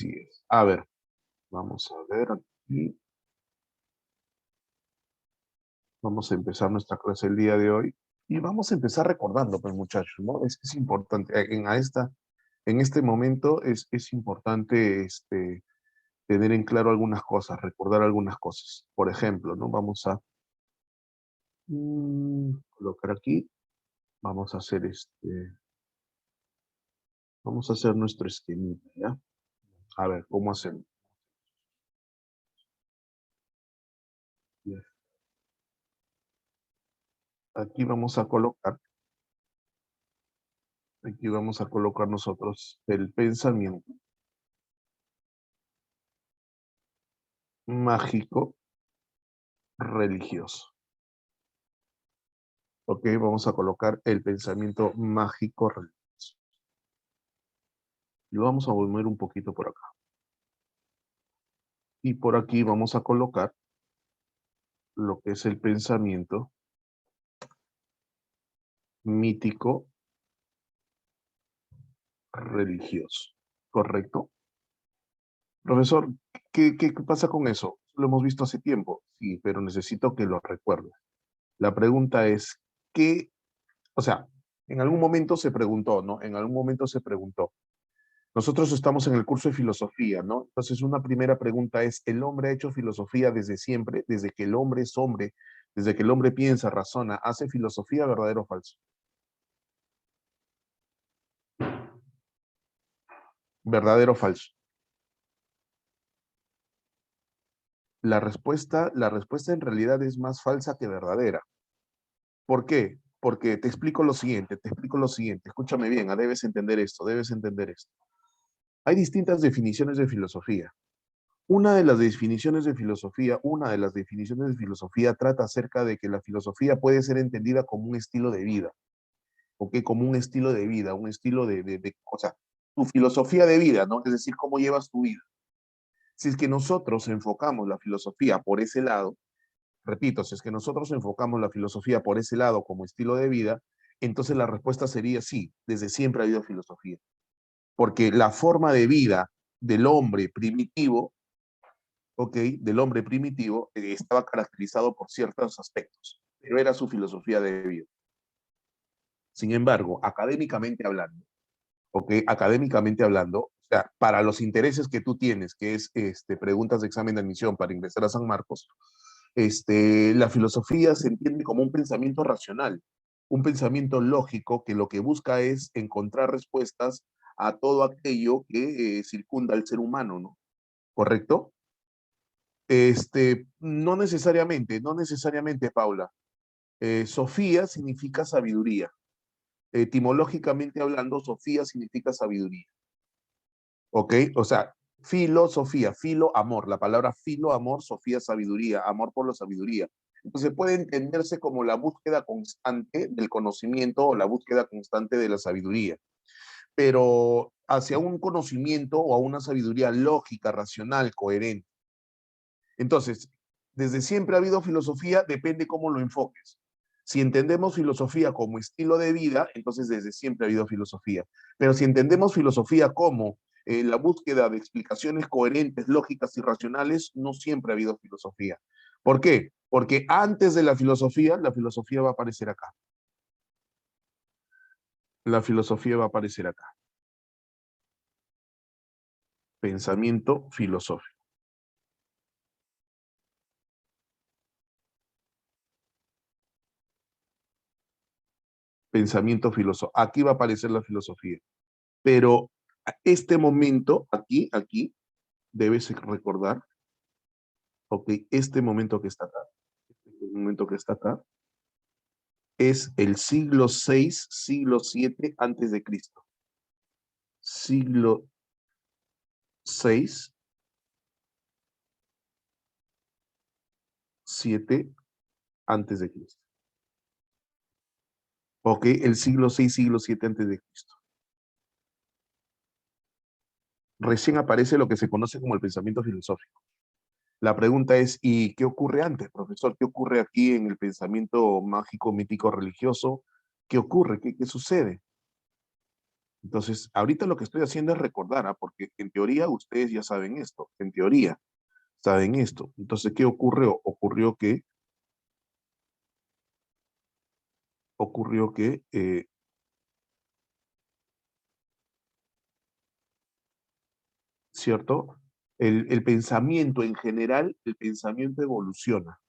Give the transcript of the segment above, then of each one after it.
Así es. A ver, vamos a ver aquí. Vamos a empezar nuestra clase el día de hoy. Y vamos a empezar recordando, pues muchachos, ¿no? Es importante, en este momento es importante tener en claro algunas cosas, recordar algunas cosas. Por ejemplo, ¿no? Vamos a colocar aquí, vamos a hacer vamos a hacer nuestro esquemita, ¿ya? A ver, ¿cómo hacemos? Ya. Aquí vamos a colocar, aquí vamos a colocar nosotros el pensamiento mágico religioso. Ok, vamos a colocar el pensamiento mágico religioso. Lo vamos a volver un poquito por acá. Y por aquí vamos a colocar lo que es el pensamiento mítico religioso. ¿Correcto? Profesor, ¿qué pasa con eso? Lo hemos visto hace tiempo. Sí, pero necesito que lo recuerde. La pregunta es, ¿qué? O sea, en algún momento se preguntó, ¿no? En algún momento se preguntó. Nosotros estamos en el curso de filosofía, ¿no? Entonces, una primera pregunta es, ¿el hombre ha hecho filosofía desde siempre, desde que el hombre es hombre, desde que el hombre piensa, razona, hace filosofía, verdadero o falso? ¿Verdadero o falso? La respuesta en realidad es más falsa que verdadera. ¿Por qué? Porque te explico lo siguiente, escúchame bien, debes entender esto, debes entender esto. Hay distintas definiciones de filosofía. Una de las definiciones de filosofía trata acerca de que la filosofía puede ser entendida como un estilo de vida, ¿ok? Como un estilo de vida, un estilo o sea, tu filosofía de vida, ¿no? Es decir, cómo llevas tu vida. Si es que nosotros enfocamos la filosofía por ese lado, repito, si es que nosotros enfocamos la filosofía por ese lado como estilo de vida, entonces la respuesta sería sí, desde siempre ha habido filosofía. Porque la forma de vida del hombre primitivo, ¿ok? Del hombre primitivo, estaba caracterizado por ciertos aspectos, pero era su filosofía de vida. Sin embargo, académicamente hablando, ¿ok? Académicamente hablando, o sea, para los intereses que tú tienes, que es preguntas de examen de admisión para ingresar a San Marcos, la filosofía se entiende como un pensamiento racional, un pensamiento lógico que lo que busca es encontrar respuestas a todo aquello que circunda al ser humano, ¿no? ¿Correcto? No necesariamente, Paula. Sofía significa sabiduría. Etimológicamente hablando, Sofía significa sabiduría. ¿Ok? O sea, filosofía, filo, amor. La palabra filo, amor, Sofía, sabiduría, amor por la sabiduría. Entonces puede entenderse como la búsqueda constante del conocimiento o la búsqueda constante de la sabiduría, pero hacia un conocimiento o a una sabiduría lógica, racional, coherente. Entonces, desde siempre ha habido filosofía, depende cómo lo enfoques. Si entendemos filosofía como estilo de vida, entonces desde siempre ha habido filosofía. Pero si entendemos filosofía como la búsqueda de explicaciones coherentes, lógicas y racionales, no siempre ha habido filosofía. ¿Por qué? Porque antes de la filosofía va a aparecer acá. La filosofía va a aparecer acá. Pensamiento filosófico. Pensamiento filosófico. Aquí va a aparecer la filosofía. Pero este momento, aquí, debes recordar, ok, este momento que está acá, este momento que está acá, es el siglo VI, siglo VII antes de Cristo. Siglo VI, VII antes de Cristo. Ok, el siglo VI, siglo VII antes de Cristo. Recién aparece lo que se conoce como el pensamiento filosófico. La pregunta es, ¿y qué ocurre antes, profesor? ¿Qué ocurre aquí en el pensamiento mágico, mítico, religioso? ¿Qué ocurre? ¿Qué sucede? Entonces, ahorita lo que estoy haciendo es recordar, ¿ah? Porque en teoría ustedes ya saben esto, en teoría saben esto. Entonces, ¿qué ocurrió? Ocurrió que, ¿cierto? El pensamiento en general, el pensamiento evoluciona.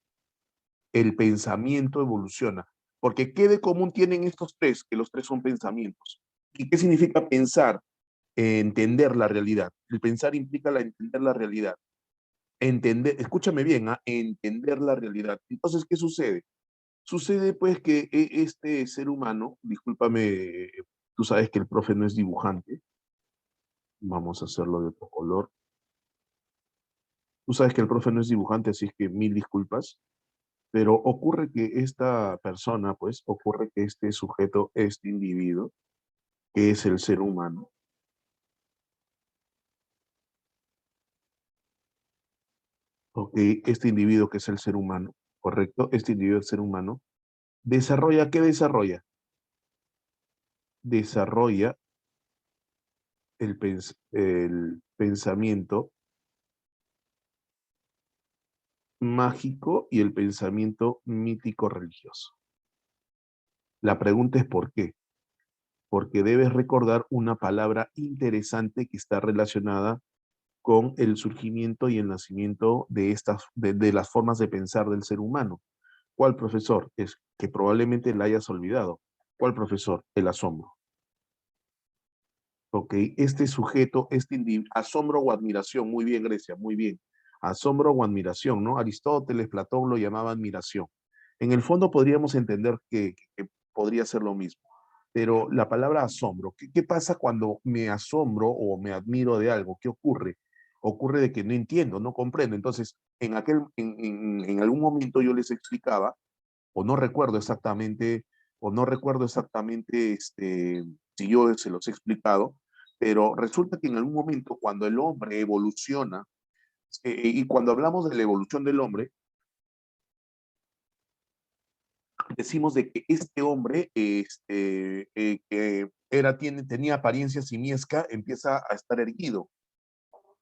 El pensamiento evoluciona. Porque ¿qué de común tienen estos tres? Que los tres son pensamientos. ¿Y qué significa pensar? Entender la realidad. El pensar implica entender la realidad. Entender, escúchame bien, ¿ah? Entender la realidad. Entonces, ¿qué sucede? Sucede pues que este ser humano, discúlpame, tú sabes que el profe no es dibujante, vamos a hacerlo de otro color. Tú sabes que el profe no es dibujante, así es que mil disculpas. Pero ocurre que esta persona, pues, ocurre que este sujeto, este individuo, que es el ser humano, ok, este individuo que es el ser humano, correcto, este individuo, el ser humano, desarrolla, ¿qué desarrolla? Desarrolla el pensamiento mágico y el pensamiento mítico religioso. La pregunta es ¿por qué? Porque debes recordar una palabra interesante que está relacionada con el surgimiento y el nacimiento de las formas de pensar del ser humano. ¿Cuál profesor? Es que probablemente la hayas olvidado. ¿Cuál profesor? El asombro. ¿Ok? Este sujeto, este individuo, asombro o admiración, muy bien, Grecia, muy bien. Asombro o admiración, ¿no? Aristóteles, Platón lo llamaban admiración. En el fondo podríamos entender que podría ser lo mismo, pero la palabra asombro, ¿qué pasa cuando me asombro o me admiro de algo? ¿Qué ocurre? Ocurre de que no entiendo, no comprendo. Entonces, en algún momento yo les explicaba, o no recuerdo exactamente, o no recuerdo exactamente si yo se los he explicado, pero resulta que en algún momento cuando el hombre evoluciona, y cuando hablamos de la evolución del hombre, decimos de que este hombre que tenía apariencia simiesca, empieza a estar erguido.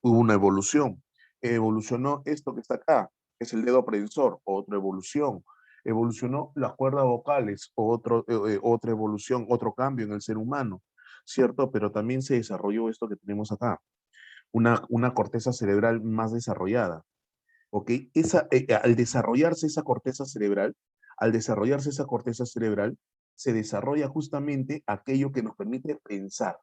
Hubo una evolución. Evolucionó esto que está acá, que es el dedo prensor, otra evolución. Evolucionó las cuerdas vocales, otra evolución, otro cambio en el ser humano, ¿cierto? Pero también se desarrolló esto que tenemos acá, una corteza cerebral más desarrollada, ¿ok? Al desarrollarse esa corteza cerebral, se desarrolla justamente aquello que nos permite pensar,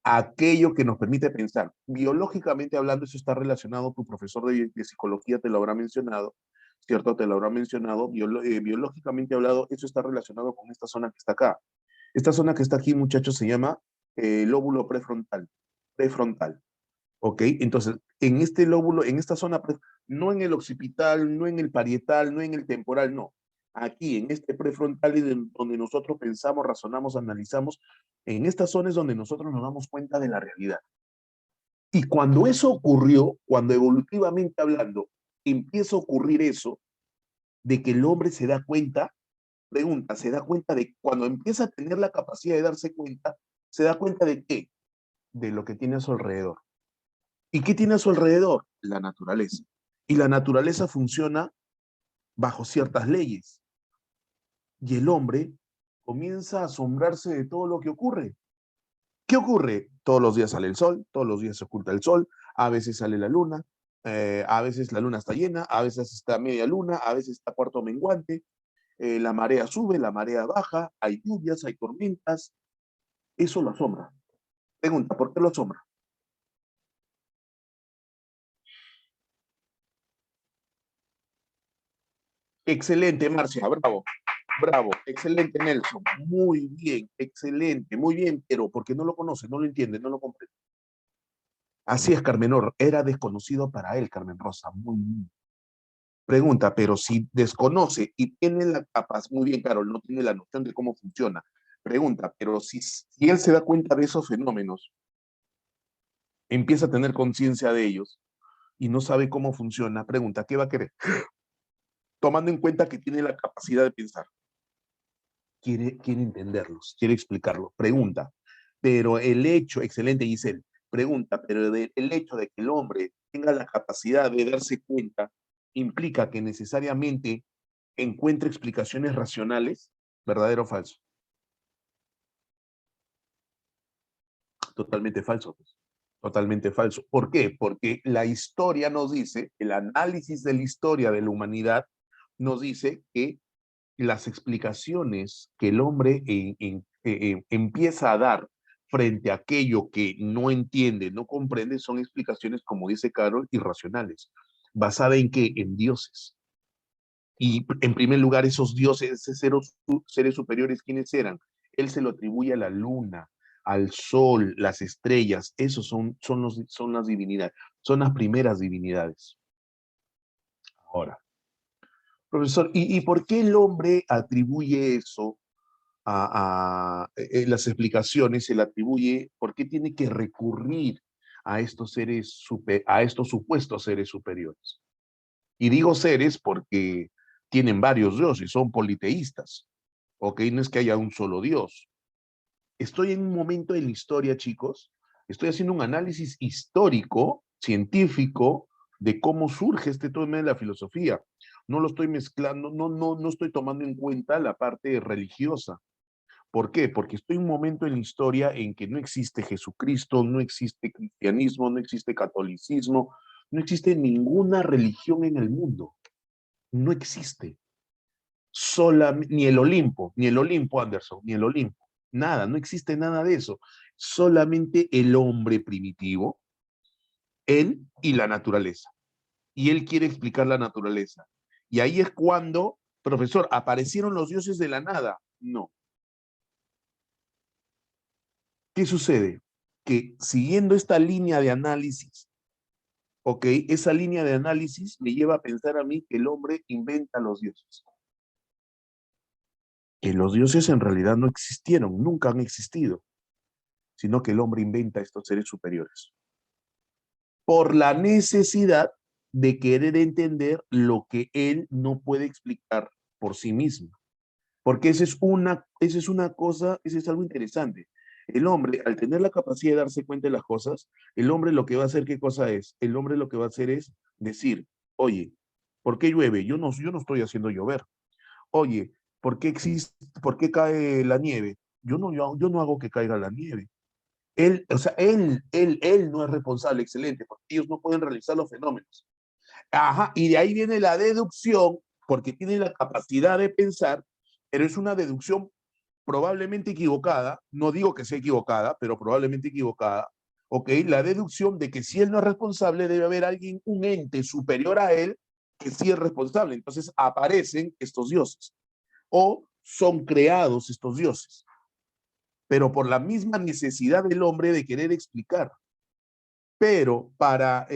aquello que nos permite pensar. Biológicamente hablando, eso está relacionado, tu profesor de psicología te lo habrá mencionado, ¿cierto? Te lo habrá mencionado. Biológicamente hablado, eso está relacionado con esta zona que está acá. Esta zona que está aquí, muchachos, se llama lóbulo prefrontal. Prefrontal. ¿Ok? Entonces, en este lóbulo, en esta zona, no en el occipital, no en el parietal, no en el temporal, no. Aquí, en este prefrontal, donde nosotros pensamos, razonamos, analizamos, en esta zona es donde nosotros nos damos cuenta de la realidad. Y cuando eso ocurrió, cuando evolutivamente hablando, empieza a ocurrir eso, de que el hombre se da cuenta, pregunta, se da cuenta de, cuando empieza a tener la capacidad de darse cuenta, se da cuenta de qué? De lo que tiene a su alrededor. ¿Y qué tiene a su alrededor? La naturaleza. Y la naturaleza funciona bajo ciertas leyes. Y el hombre comienza a asombrarse de todo lo que ocurre. ¿Qué ocurre? Todos los días sale el sol, todos los días se oculta el sol, a veces sale la luna, a veces la luna está llena, a veces está media luna, a veces está cuarto menguante, la marea sube, la marea baja, hay lluvias, hay tormentas. Eso lo asombra. Pregunta, ¿por qué lo asombra? Excelente, Marcia, bravo. Bravo, excelente Nelson, muy bien, excelente, muy bien, pero porque no lo conoce, no lo entiende, no lo comprende. Así es, Carmenor, era desconocido para él, Carmen Rosa, muy bien. Pregunta, pero si desconoce y tiene la capacidad, muy bien, Carol, no tiene la noción de cómo funciona. Pregunta, pero si él se da cuenta de esos fenómenos, empieza a tener conciencia de ellos y no sabe cómo funciona, pregunta, ¿qué va a querer? Tomando en cuenta que tiene la capacidad de pensar, quiere entenderlos, quiere explicarlo. Pregunta, Pero el hecho, excelente Giselle, pregunta, pero el hecho de que el hombre tenga la capacidad de darse cuenta implica que necesariamente encuentre explicaciones racionales, ¿verdadero o falso? Totalmente falso, pues. Totalmente falso. ¿Por qué? Porque la historia nos dice, el análisis de la historia de la humanidad nos dice que las explicaciones que el hombre empieza a dar frente a aquello que no entiende, no comprende, son explicaciones, como dice Carol, irracionales. ¿Basada en qué? En dioses. Y en primer lugar, esos dioses, esos seres superiores, ¿quiénes eran? Él se lo atribuye a la luna, al sol, las estrellas. Esos son las divinidades, son las primeras divinidades. Ahora, profesor, ¿y por qué el hombre atribuye eso las explicaciones? Se le atribuye, ¿por qué tiene que recurrir a estos a estos supuestos seres superiores? Y digo seres porque tienen varios dioses, son politeístas, ¿ok? No es que haya un solo Dios. Estoy en un momento de la historia, chicos, estoy haciendo un análisis histórico, científico, de cómo surge este tema de la filosofía. No lo estoy mezclando, no estoy tomando en cuenta la parte religiosa. ¿Por qué? Porque estoy en un momento en la historia en que no existe Jesucristo, no existe cristianismo, no existe catolicismo, no existe ninguna religión en el mundo. No existe. Ni el Olimpo, Anderson, ni el Olimpo. Nada, no existe nada de eso. Solamente el hombre primitivo, él y la naturaleza. Y él quiere explicar la naturaleza. Y ahí es cuando, profesor, ¿aparecieron los dioses de la nada? No. ¿Qué sucede? Que siguiendo esta línea de análisis, ¿ok? Esa línea de análisis me lleva a pensar a mí que el hombre inventa los dioses. Que los dioses en realidad no existieron, nunca han existido, sino que el hombre inventa estos seres superiores. Por la necesidad de querer entender lo que él no puede explicar por sí mismo. Porque esa es una cosa, ese es algo interesante. El hombre, al tener la capacidad de darse cuenta de las cosas, el hombre lo que va a hacer, ¿qué cosa es? El hombre lo que va a hacer es decir, oye, ¿por qué llueve? Yo no estoy haciendo llover. Oye, ¿por qué cae la nieve? Yo no hago que caiga la nieve. Él, o sea, él no es responsable, excelente, porque ellos no pueden realizar los fenómenos. Ajá, y de ahí viene la deducción, porque tiene la capacidad de pensar, pero es una deducción probablemente equivocada, no digo que sea equivocada, pero probablemente equivocada, ¿ok? La deducción de que si él no es responsable, debe haber alguien, un ente superior a él, que sí es responsable. Entonces aparecen estos dioses, o son creados estos dioses, pero por la misma necesidad del hombre de querer explicar. Pero para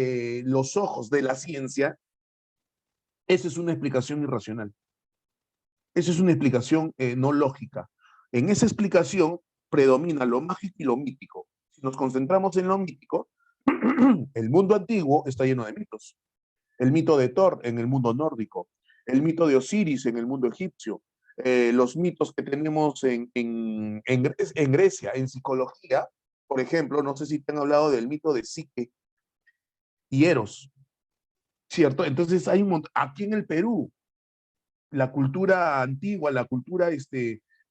los ojos de la ciencia, esa es una explicación irracional. Esa es una explicación no lógica. En esa explicación predomina lo mágico y lo mítico. Si nos concentramos en lo mítico, el mundo antiguo está lleno de mitos. El mito de Thor en el mundo nórdico, el mito de Osiris en el mundo egipcio, los mitos que tenemos en Grecia, en psicología, por ejemplo, no sé si te han hablado del mito de Psique y Eros, ¿cierto? Entonces hay un montón, aquí en el Perú, la cultura antigua, la cultura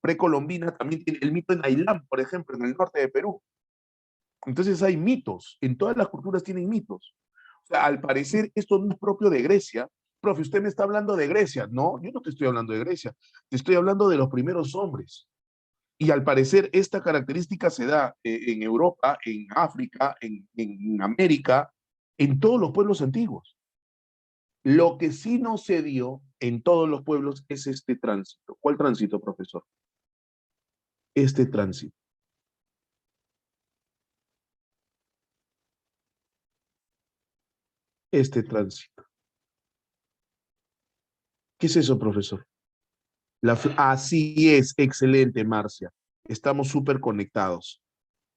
precolombina, también tiene el mito en Ailán, por ejemplo, en el norte de Perú. Entonces hay mitos, en todas las culturas tienen mitos. O sea, al parecer esto no es propio de Grecia. Profe, usted me está hablando de Grecia. No, yo no te estoy hablando de Grecia, te estoy hablando de los primeros hombres. Y al parecer esta característica se da en Europa, en África, en América, en todos los pueblos antiguos. Lo que sí no se dio en todos los pueblos es este tránsito. ¿Cuál tránsito, profesor? Este tránsito. Este tránsito. ¿Qué es eso, profesor? Así es, excelente, Marcia. Estamos súper conectados.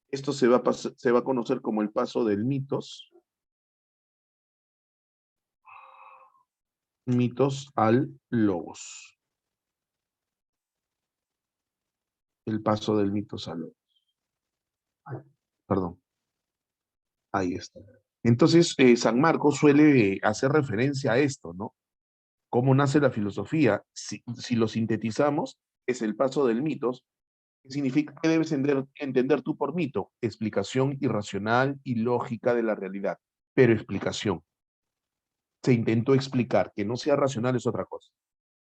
Esto se va a conocer como el paso del mitos al logos. El paso del mitos al logos. Ay, perdón, ahí está. Entonces, San Marcos suele hacer referencia a esto, ¿no? ¿Cómo nace la filosofía? Si lo sintetizamos, es el paso del mitos. ¿Qué significa? ¿Qué debes entender tú por mito? Explicación irracional y lógica de la realidad, pero explicación. Se intentó explicar que no sea racional es otra cosa.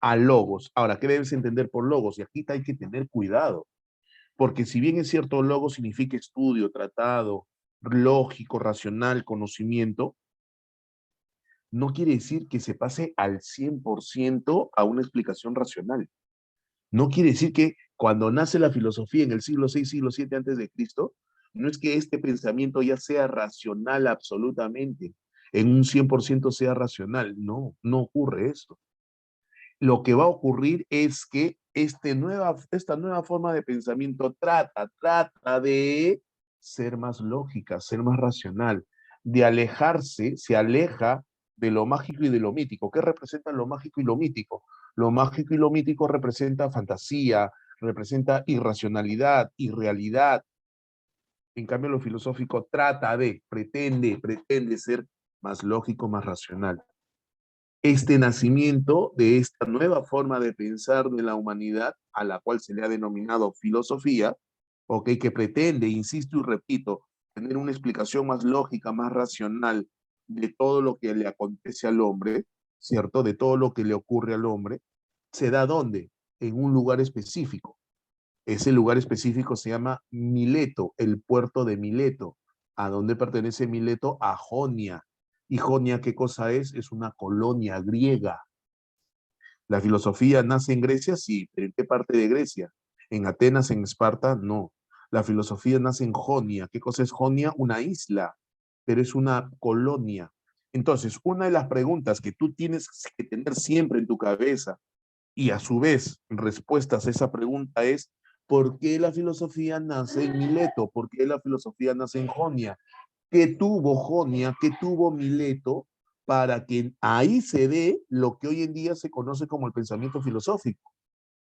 A logos. Ahora, ¿qué debes entender por logos? Y aquí hay que tener cuidado, porque si bien es cierto, logos significa estudio, tratado, lógico, racional, conocimiento, no quiere decir que se pase al 100% a una explicación racional. No quiere decir que cuando nace la filosofía en el siglo VI, siglo VII antes de Cristo, no es que este pensamiento ya sea racional absolutamente, en un 100% sea racional. No, no ocurre eso. Lo que va a ocurrir es que esta nueva forma de pensamiento trata de ser más lógica, ser más racional, de alejarse, se aleja de lo mágico y de lo mítico. ¿Qué representa lo mágico y lo mítico? Lo mágico y lo mítico representa fantasía, representa irracionalidad, irrealidad. En cambio, lo filosófico pretende ser más lógico, más racional. Este nacimiento de esta nueva forma de pensar de la humanidad, a la cual se le ha denominado filosofía, ¿ok? Que pretende, insisto y repito, tener una explicación más lógica, más racional de todo lo que le acontece al hombre, ¿cierto? De todo lo que le ocurre al hombre, ¿se da dónde? En un lugar específico. Ese lugar específico se llama Mileto, el puerto de Mileto. ¿A dónde pertenece Mileto? A Jonia. ¿Y Jonia qué cosa es? Es una colonia griega. ¿La filosofía nace en Grecia? Sí, pero ¿en qué parte de Grecia? ¿En Atenas, en Esparta? No. La filosofía nace en Jonia. ¿Qué cosa es Jonia? Una isla, pero es una colonia. Entonces, una de las preguntas que tú tienes que tener siempre en tu cabeza y a su vez respuestas a esa pregunta es, ¿por qué la filosofía nace en Mileto? ¿Por qué la filosofía nace en Jonia? ¿Qué tuvo Jonia? ¿Qué tuvo Mileto para que ahí se dé lo que hoy en día se conoce como el pensamiento filosófico?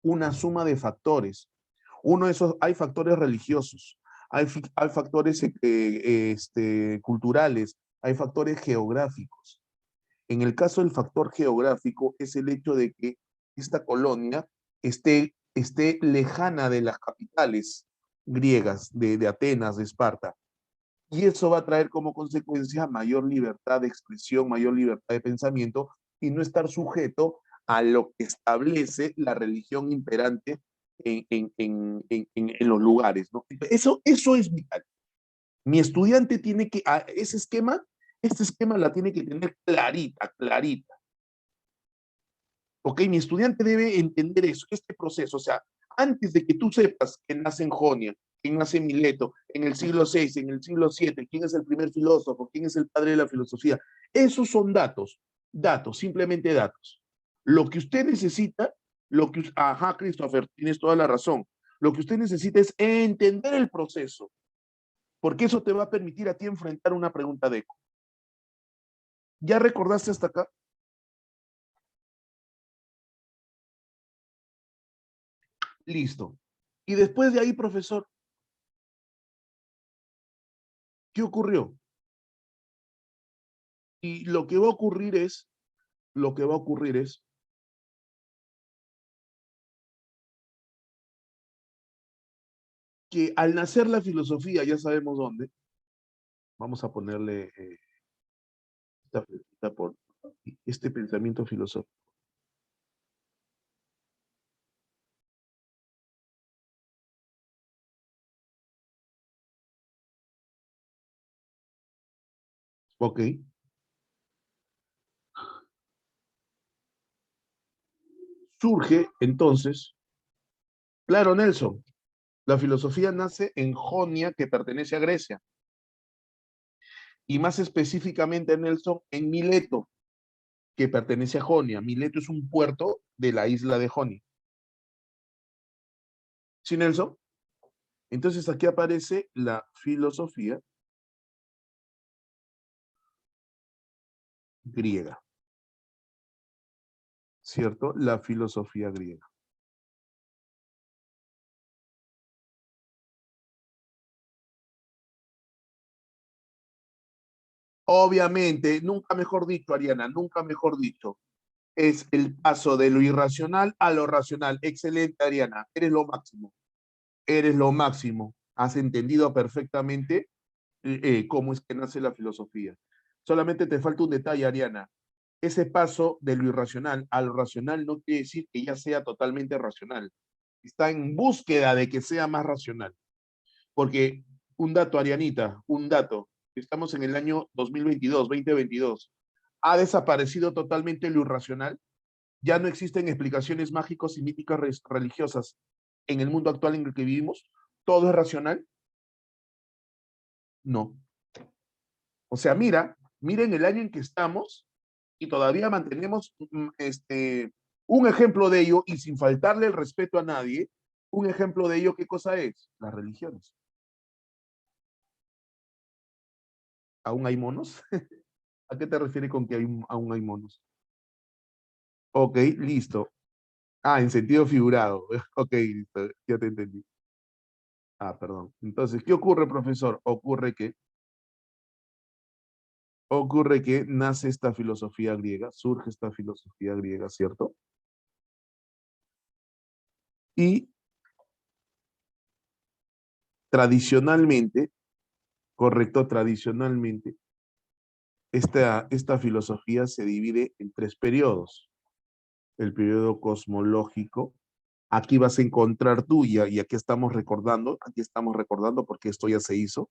Una suma de factores. Uno de esos, hay factores religiosos, hay factores culturales, hay factores geográficos. En el caso del factor geográfico es el hecho de que esta colonia esté lejana de las capitales griegas, de Atenas, de Esparta. Y eso va a traer como consecuencia mayor libertad de expresión, mayor libertad de pensamiento y no estar sujeto a lo que establece la religión imperante en los lugares, ¿no? Eso es vital. Mi estudiante tiene que, este esquema la tiene que tener clarita, clarita. ¿Ok? Mi estudiante debe entender eso, este proceso. O sea, antes de que tú sepas que nace en Jonia, que nace en Mileto, en el siglo VI, en el siglo VII, quién es el primer filósofo, quién es el padre de la filosofía, esos son datos, simplemente datos. Lo que usted necesita, ajá, Christopher, tienes toda la razón. Lo que usted necesita es entender el proceso, porque eso te va a permitir a ti enfrentar una pregunta de eco. ¿Ya recordaste hasta acá? Listo. Y después de ahí, profesor, ¿qué ocurrió? Y lo que va a ocurrir es que al nacer la filosofía, ya sabemos dónde, vamos a ponerle esta flechita por este pensamiento filosófico. Ok, surge entonces, claro, Nelson, la filosofía nace en Jonia, que pertenece a Grecia, y más específicamente, Nelson, en Mileto, que pertenece a Jonia. Mileto es un puerto de la isla de Jonia. ¿Sí, Nelson? Entonces aquí aparece la filosofía griega, ¿cierto? La filosofía griega. Obviamente, nunca mejor dicho, Ariana, nunca mejor dicho, es el paso de lo irracional a lo racional. Excelente, Ariana, eres lo máximo, eres lo máximo. Has entendido perfectamente cómo es que nace la filosofía. Solamente te falta un detalle, Ariana. Ese paso de lo irracional a lo racional no quiere decir que ya sea totalmente racional. Está en búsqueda de que sea más racional. Porque un dato, Arianita, un dato. Estamos en el año 2022, 2022. Ha desaparecido totalmente lo irracional. Ya no existen explicaciones mágicos y míticas religiosas en el mundo actual en el que vivimos. Todo es racional. No. O sea, mira en el año en que estamos y todavía mantenemos un ejemplo de ello y sin faltarle el respeto a nadie, un ejemplo de ello, ¿qué cosa es? Las religiones. ¿Aún hay monos? ¿A qué te refieres con que aún hay monos? Ok, listo. Ah, en sentido figurado. Ok, listo, ya te entendí. Ah, perdón. Entonces, ¿qué ocurre, profesor? Ocurre que nace esta filosofía griega, surge esta filosofía griega, ¿cierto? Y tradicionalmente, correcto, tradicionalmente, esta filosofía se divide en tres periodos. El periodo cosmológico, aquí vas a encontrar tuya, y aquí estamos recordando porque esto ya se hizo.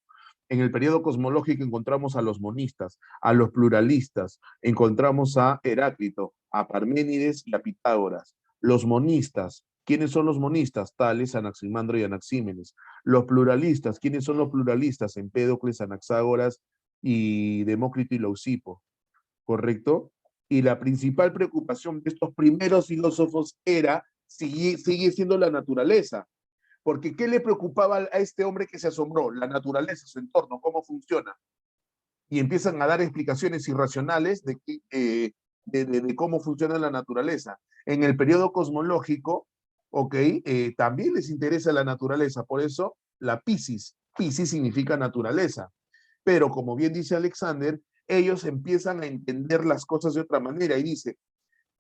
En el periodo cosmológico encontramos a los monistas, a los pluralistas, encontramos a Heráclito, a Parménides y a Pitágoras. Los monistas, ¿quiénes son los monistas? Tales, Anaximandro y Anaxímenes. Los pluralistas, ¿quiénes son los pluralistas? Empédocles, Anaxágoras y Demócrito y Leucipo, ¿correcto? Y la principal preocupación de estos primeros filósofos sigue siendo la naturaleza. Porque ¿qué le preocupaba a este hombre que se asombró? La naturaleza, su entorno, cómo funciona. Y empiezan a dar explicaciones irracionales de cómo funciona la naturaleza. En el periodo cosmológico, ok, también les interesa la naturaleza. Por eso la Piscis significa naturaleza. Pero como bien dice Alexander, ellos empiezan a entender las cosas de otra manera y dice,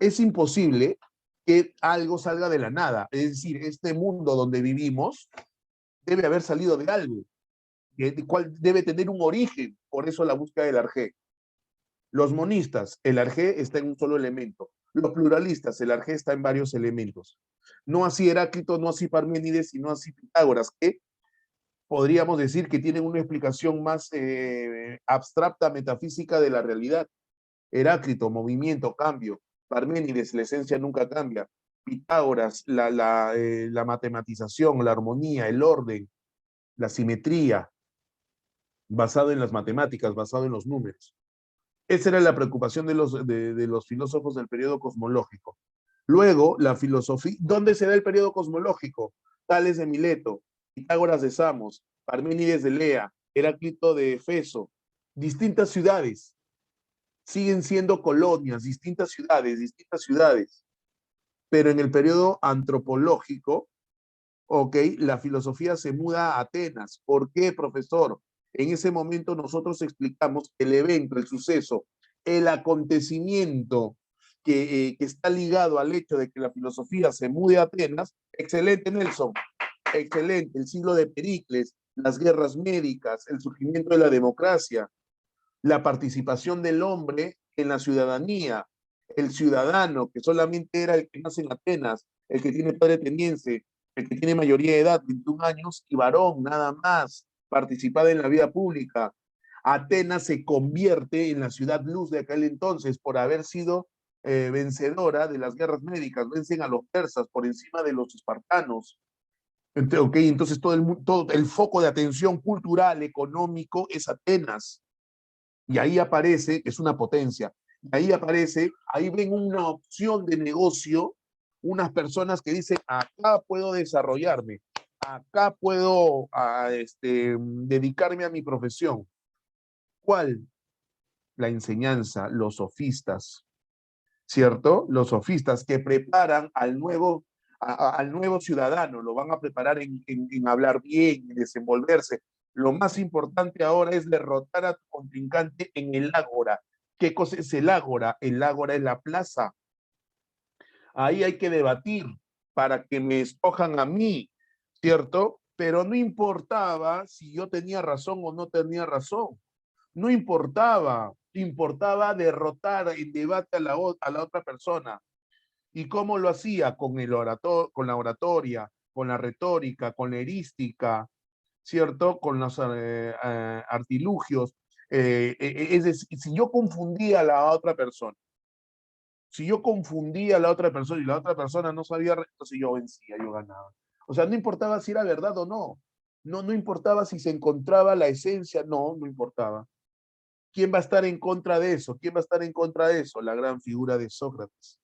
es imposible que algo salga de la nada. Es decir, este mundo donde vivimos debe haber salido de algo, el cual debe tener un origen. Por eso la búsqueda del arjé. Los monistas, el arjé está en un solo elemento. Los pluralistas, el arjé está en varios elementos. No así Heráclito, no así Parménides y no así Pitágoras, que podríamos decir que tienen una explicación más abstracta, metafísica de la realidad. Heráclito, movimiento, cambio. Parménides, la esencia nunca cambia. Pitágoras, la matematización, la armonía, el orden, la simetría, basado en las matemáticas, basado en los números. Esa era la preocupación de los filósofos del periodo cosmológico. Luego, la filosofía, ¿dónde se da el periodo cosmológico? Tales de Mileto, Pitágoras de Samos, Parménides de Lea, Heráclito de Efeso, distintas ciudades, siguen siendo colonias, distintas ciudades, pero en el periodo antropológico, ok, la filosofía se muda a Atenas. ¿Por qué, profesor? En ese momento nosotros explicamos el evento, el suceso, el acontecimiento que está ligado al hecho de que la filosofía se mude a Atenas. Excelente, Nelson. Excelente. El siglo de Pericles, las guerras médicas, el surgimiento de la democracia, la participación del hombre en la ciudadanía, el ciudadano, que solamente era el que nace en Atenas, el que tiene padre ateniense, el que tiene mayoría de edad, 21 años, y varón, nada más, participaba en la vida pública. Atenas se convierte en la ciudad luz de aquel entonces por haber sido vencedora de las guerras médicas, vencen a los persas por encima de los espartanos. Entonces todo el foco de atención cultural, económico, es Atenas. Y ahí aparece, es una potencia, ahí aparece, ahí ven una opción de negocio, unas personas que dicen, acá puedo desarrollarme, acá puedo dedicarme a mi profesión. ¿Cuál? La enseñanza, los sofistas, ¿cierto? Los sofistas que preparan al nuevo ciudadano, lo van a preparar en hablar bien, en desenvolverse. Lo más importante ahora es derrotar a tu contrincante en el ágora. ¿Qué cosa es el ágora? El ágora es la plaza. Ahí hay que debatir para que me escojan a mí, ¿cierto? Pero no importaba si yo tenía razón o no tenía razón. No importaba. Importaba derrotar en debate a la otra persona. ¿Y cómo lo hacía? Con la oratoria, con la retórica, con la erística, ¿cierto? Con los artilugios. Es decir, si yo confundía a la otra persona, si yo confundía a la otra persona y la otra persona no sabía, entonces yo vencía, yo ganaba. O sea, no importaba si era verdad o no. No importaba si se encontraba la esencia, no importaba. ¿Quién va a estar en contra de eso? ¿Quién va a estar en contra de eso? La gran figura de Sócrates.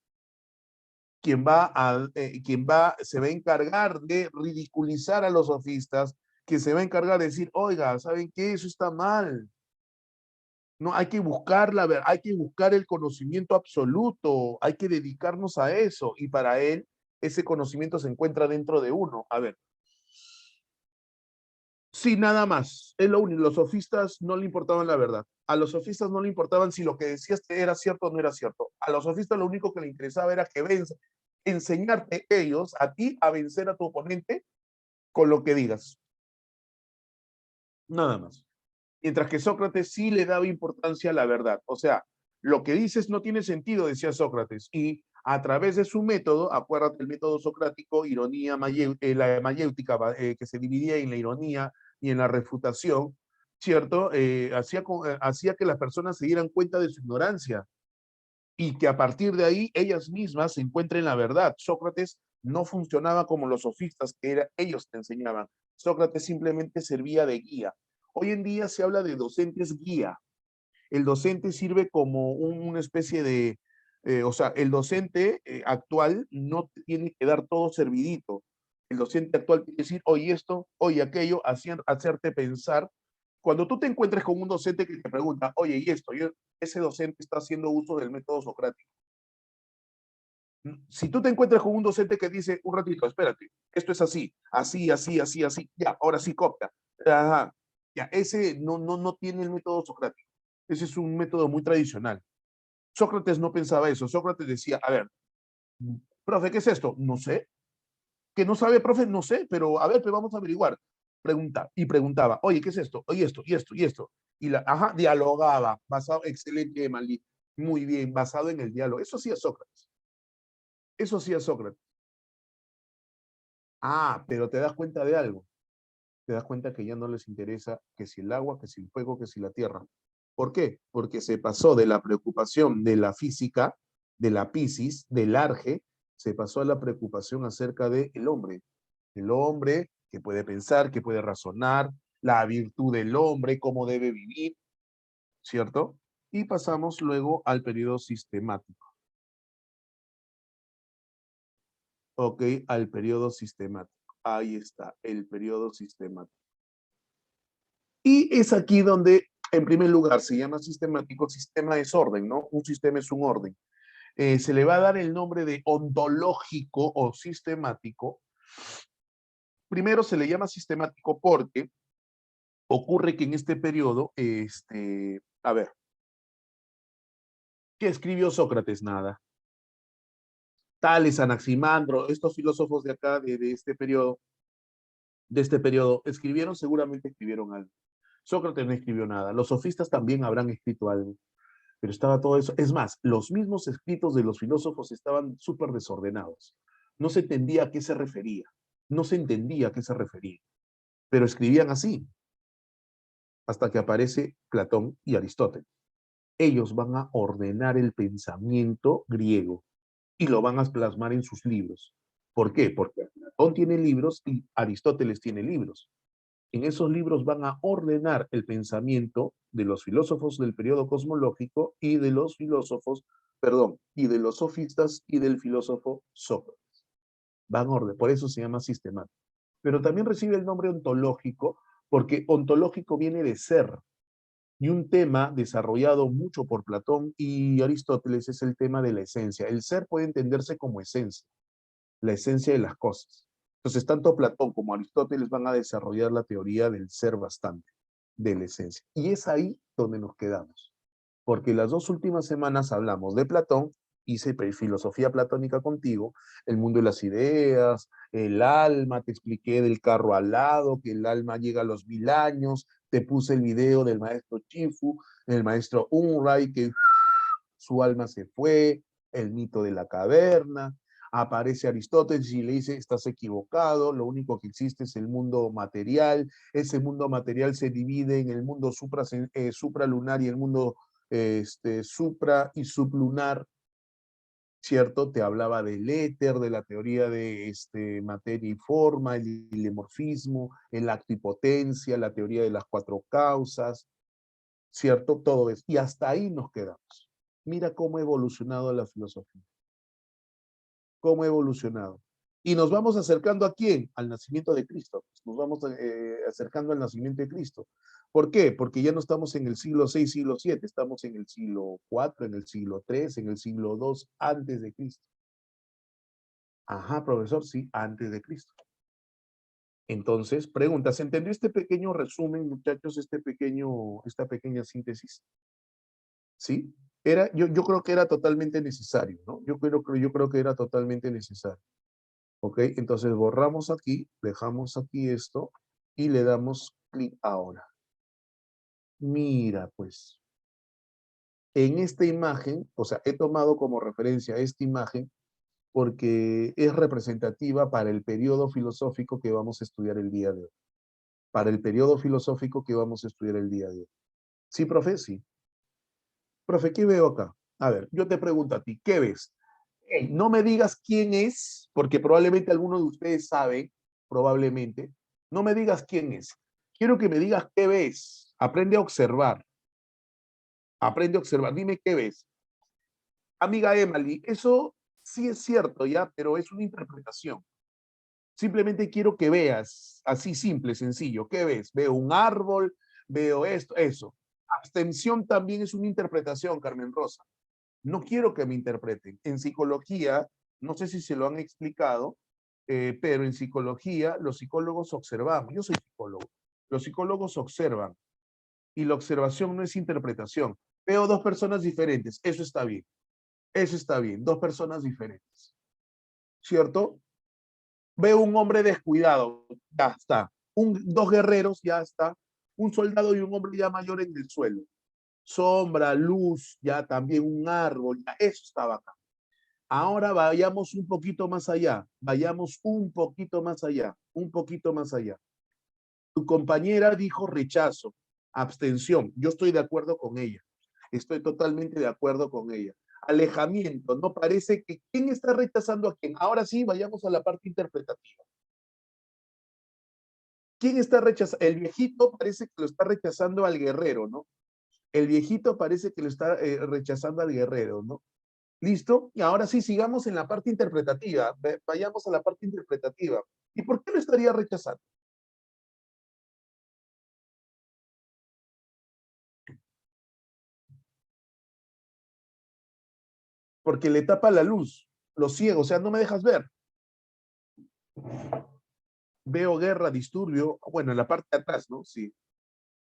Se va a encargar de ridiculizar a los sofistas, que se va a encargar de decir, oiga, ¿saben qué? Eso está mal. No, hay que buscar hay que buscar el conocimiento absoluto, hay que dedicarnos a eso, y para él ese conocimiento se encuentra dentro de uno. A ver, sí, nada más, es lo único, los sofistas no le importaban la verdad, a los sofistas no le importaban si lo que decías era cierto o no era cierto, a los sofistas lo único que le interesaba era que enseñarte ellos a ti a vencer a tu oponente con lo que digas, nada más. Mientras que Sócrates sí le daba importancia a la verdad. O sea, lo que dices no tiene sentido, decía Sócrates, y a través de su método, acuérdate el método socrático, la mayéutica, que se dividía en la ironía y en la refutación, ¿cierto? Hacía que las personas se dieran cuenta de su ignorancia y que a partir de ahí ellas mismas se encuentren la verdad. Sócrates no funcionaba como los sofistas, que ellos te enseñaban. Sócrates simplemente servía de guía. Hoy en día se habla de docentes guía. El docente sirve como una especie de, o sea, el docente actual no tiene que dar todo servidito. El docente actual tiene que decir, oye esto, oye aquello, hacerte pensar. Cuando tú te encuentres con un docente que te pregunta, oye, y esto, ese docente está haciendo uso del método socrático. Si tú te encuentras con un docente que dice, un ratito, espérate, esto es así, así, así, así, así, ya, ahora sí copia. Ajá, ya, ese no tiene el método socrático. Ese es un método muy tradicional. Sócrates no pensaba eso. Sócrates decía, a ver, profe, ¿qué es esto? No sé. ¿Que no sabe, profe? No sé, pero a ver, pues vamos a averiguar. Pregunta, y preguntaba, oye, ¿qué es esto? Oye, esto, y esto, y esto. Dialogaba, basado, excelente, Malí, muy bien, basado en el diálogo. Eso hacía Sócrates. Eso hacía Sócrates. Ah, pero te das cuenta de algo. Te das cuenta que ya no les interesa que si el agua, que si el fuego, que si la tierra. ¿Por qué? Porque se pasó de la preocupación de la física, de la Piscis, del Arge, se pasó a la preocupación acerca del hombre. El hombre que puede pensar, que puede razonar, la virtud del hombre, cómo debe vivir, ¿cierto? Y pasamos luego al periodo sistemático. Ok, al periodo sistemático. Ahí está, el periodo sistemático. Y es aquí donde, en primer lugar, se llama sistemático. Sistema es orden, ¿no? Un sistema es un orden. Se le va a dar el nombre de ontológico o sistemático. Primero se le llama sistemático porque ocurre que en este periodo, a ver, ¿qué escribió Sócrates? Nada. Tales, Anaximandro, estos filósofos de acá, de este periodo, escribieron, seguramente escribieron algo. Sócrates no escribió nada. Los sofistas también habrán escrito algo. Pero estaba todo eso. Es más, los mismos escritos de los filósofos estaban súper desordenados. No se entendía a qué se refería. No se entendía a qué se refería. Pero escribían así, hasta que aparece Platón y Aristóteles. Ellos van a ordenar el pensamiento griego y lo van a plasmar en sus libros. ¿Por qué? Porque Platón tiene libros y Aristóteles tiene libros. En esos libros van a ordenar el pensamiento de los filósofos del periodo cosmológico y de los filósofos, perdón, y de los sofistas y del filósofo Sócrates. Van a orden, por eso se llama sistemático. Pero también recibe el nombre ontológico porque ontológico viene de ser. Y un tema desarrollado mucho por Platón y Aristóteles es el tema de la esencia. El ser puede entenderse como esencia, la esencia de las cosas. Entonces, tanto Platón como Aristóteles van a desarrollar la teoría del ser bastante, de la esencia. Y es ahí donde nos quedamos. Porque las 2 últimas semanas hablamos de Platón, hice filosofía platónica contigo, el mundo de las ideas, el alma, te expliqué del carro alado, que el alma llega a los 1000 años, te puse el video del maestro Chifu, el maestro Unray, que su alma se fue, el mito de la caverna, aparece Aristóteles y le dice, estás equivocado, lo único que existe es el mundo material, ese mundo material se divide en el mundo supralunar y el mundo supra y sublunar, ¿cierto? Te hablaba del éter, de la teoría de materia y forma, el hilemorfismo, el acto y potencia, la teoría de las 4 causas, ¿cierto? Todo eso. Y hasta ahí nos quedamos. Mira cómo ha evolucionado la filosofía. Cómo ha evolucionado. Y nos vamos acercando ¿a quién? Al nacimiento de Cristo. Nos vamos acercando al nacimiento de Cristo. ¿Por qué? Porque ya no estamos en el siglo VI, siglo VII, estamos en el siglo IV, en el siglo III, en el siglo II, antes de Cristo. Ajá, profesor, sí, antes de Cristo. Entonces, pregunta, ¿se entendió este pequeño resumen, muchachos, esta pequeña síntesis? ¿Sí? Yo creo que era totalmente necesario, ¿no? Yo creo que era totalmente necesario. ¿Ok? Entonces borramos aquí, dejamos aquí esto y le damos clic ahora. Mira, pues, en esta imagen, o sea, he tomado como referencia esta imagen porque es representativa para el periodo filosófico que vamos a estudiar el día de hoy. Para el periodo filosófico que vamos a estudiar el día de hoy. ¿Sí, profe? Sí. Profe, ¿qué veo acá? A ver, yo te pregunto a ti, ¿qué ves? No me digas quién es, porque probablemente algunos de ustedes saben, probablemente. No me digas quién es. Quiero que me digas qué ves. Aprende a observar. Aprende a observar. Dime qué ves. Amiga Emily, eso sí es cierto, ¿ya? Pero es una interpretación. Simplemente quiero que veas, así simple, sencillo. ¿Qué ves? Veo un árbol, veo esto, eso. Abstención también es una interpretación, Carmen Rosa. No quiero que me interpreten. En psicología, no sé si se lo han explicado, pero en psicología los psicólogos observamos. Yo soy psicólogo. Los psicólogos observan y la observación no es interpretación. Veo 2 personas diferentes. Eso está bien. Eso está bien. 2 personas diferentes. ¿Cierto? Veo un hombre descuidado. Ya está. 2 guerreros, ya está. Un soldado y un hombre ya mayor en el suelo. Sombra, luz, ya también un árbol. Ya, eso estaba acá. Ahora vayamos un poquito más allá, vayamos un poquito más allá, un poquito más allá. Tu compañera dijo rechazo, abstención. Yo estoy de acuerdo con ella. Estoy totalmente de acuerdo con ella. Alejamiento, no parece que... ¿Quién está rechazando a quién? Ahora sí, vayamos a la parte interpretativa. ¿Quién está rechazando? El viejito parece que lo está rechazando al guerrero, ¿no? El viejito parece que lo está rechazando al guerrero, ¿no? ¿Listo? Y ahora sí, sigamos en la parte interpretativa. Vayamos a la parte interpretativa. ¿Y por qué lo estaría rechazando? Porque le tapa la luz, lo ciego, o sea, no me dejas ver. Veo guerra, disturbio, bueno, en la parte de atrás, ¿no? Sí.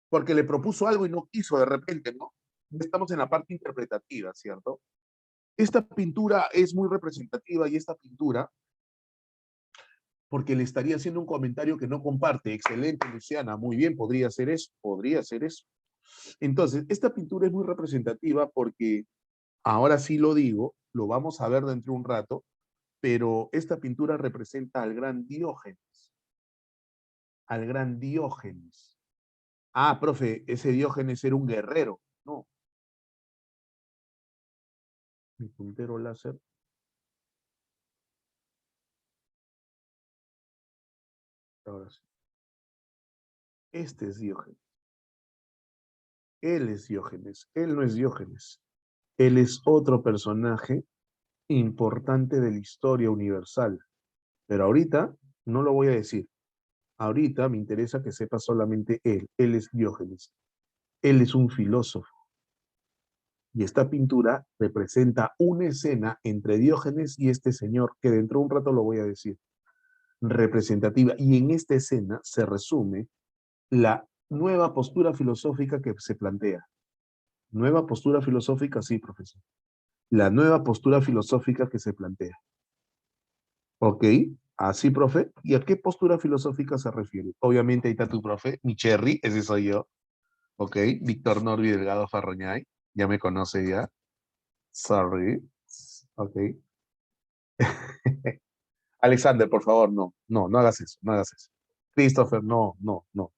Porque le propuso algo y no quiso de repente, ¿no? Estamos en la parte interpretativa, ¿cierto? Esta pintura es muy representativa y esta pintura, porque le estaría haciendo un comentario que no comparte. Excelente, Luciana, muy bien, podría ser eso, podría ser eso. Entonces, esta pintura es muy representativa porque, ahora sí lo digo, lo vamos a ver dentro de un rato, pero esta pintura representa al gran Diógenes, al gran Diógenes. Ah, profe, ese Diógenes era un guerrero. No, mi puntero láser. Ahora sí. Este es Diógenes. Él es Diógenes. Él no es Diógenes. Él es otro personaje importante de la historia universal. Pero ahorita no lo voy a decir. Ahorita me interesa que sepa solamente él. Él es Diógenes. Él es un filósofo. Y esta pintura representa una escena entre Diógenes y este señor, que dentro de un rato lo voy a decir. representativa. Y en esta escena se resume la nueva postura filosófica que se plantea. Nueva postura filosófica, sí, profesor. La nueva postura filosófica que se plantea. ¿Ok? Así, profe. ¿Y a qué postura filosófica se refiere? Obviamente ahí está tu profe, mi Cherry, ese soy yo. ¿Ok? Víctor Norby Delgado Farroñay. Ya me conoce ya. Sorry. ¿Ok? Alexander, por favor, no. No, no hagas eso, no hagas eso. Christopher, no, no, no.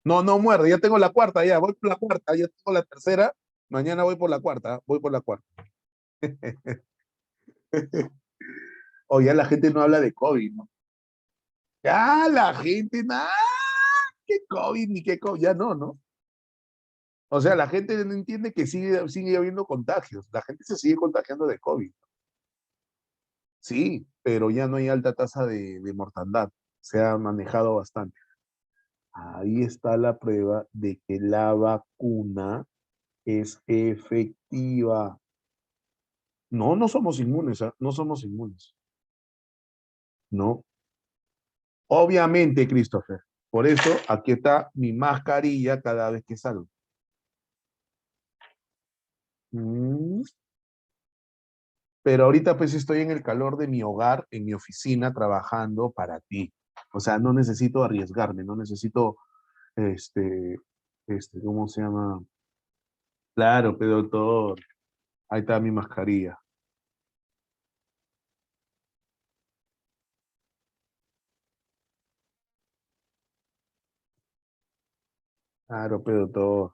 No, no muerde, ya tengo la cuarta, ya, voy por la cuarta, ya tengo la tercera. Mañana voy por la cuarta, voy por la cuarta. O ya la gente no habla de COVID, ¿no? Ya la gente, nada, qué COVID, ni qué COVID, ya no, ¿no? O sea, la gente no entiende que sigue habiendo contagios. La gente se sigue contagiando de COVID. Sí, pero ya no hay alta tasa de mortandad. Se ha manejado bastante. Ahí está la prueba de que la vacuna es efectiva. No, no somos inmunes, ¿ah? No somos inmunes. No. Obviamente, Christopher. Por eso aquí está mi mascarilla cada vez que salgo. Mm. Pero ahorita pues estoy en el calor de mi hogar, en mi oficina, trabajando para ti. O sea, no necesito arriesgarme, no necesito, este, ¿cómo se llama? Claro, pero doctor, ahí está mi mascarilla. Claro, pero doctor.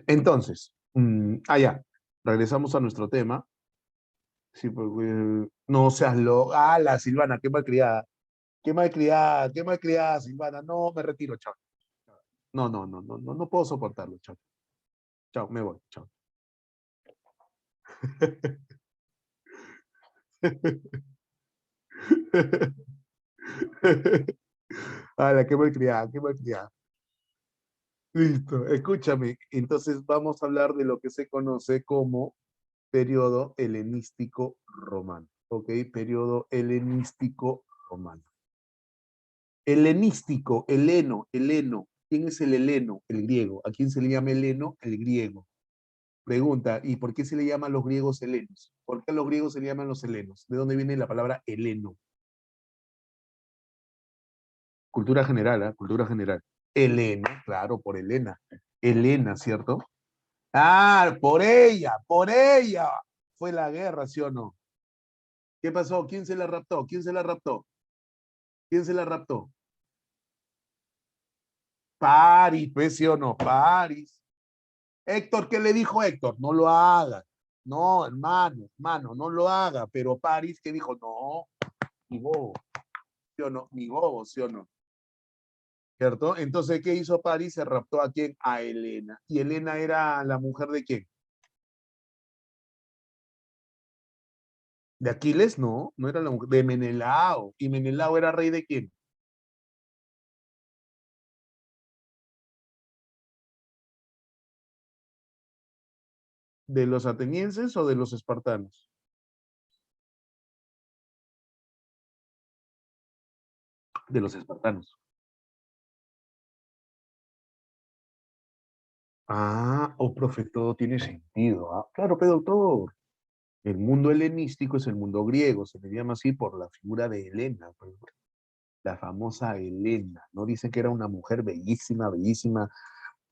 Entonces, ya, regresamos a nuestro tema. Sí, porque, no seas la Silvana, qué malcriada. Qué malcriada, qué malcriada, Silvana. No, me retiro, chao. No, no, no, no, no, no puedo soportarlo, chao. Chao, me voy, chao. Qué malcriada, qué malcriada. Listo, escúchame. Entonces vamos a hablar de lo que se conoce como periodo helenístico romano. ¿Ok? Periodo helenístico romano. Helenístico, heleno. ¿Quién es el heleno? El griego. ¿A quién se le llama heleno? El griego. Pregunta, ¿y por qué se le llaman los griegos helenos? ¿Por qué a los griegos se le llaman los helenos? ¿De dónde viene la palabra heleno? Cultura general, ¿ah? Cultura general. Helena, claro, por Helena. Helena, ¿cierto? Ah, por ella, por ella. Fue la guerra, ¿sí o no? ¿Qué pasó? ¿Quién se la raptó? ¿Quién se la raptó? ¿Quién se la raptó? Paris, pues, ¿sí o no? Paris. Héctor, ¿qué le dijo Héctor? No lo haga. No, hermano, no lo haga. Pero Paris, ¿qué dijo? No, ni bobo, ¿sí o no? Ni bobo, ¿sí o no? ¿Cierto? Entonces, ¿qué hizo Paris? Se raptó a quién? A Helena. ¿Y Helena era la mujer de quién? ¿De Aquiles? No, no era la mujer. De Menelao. ¿Y Menelao era rey de quién? ¿De los atenienses o de los espartanos? De los espartanos. Profe, todo tiene sentido. Claro, pero doctor. El mundo helenístico es el mundo griego, se le llama así por la figura de Helena, pues, la famosa Helena, ¿no? Dicen que era una mujer bellísima, bellísima,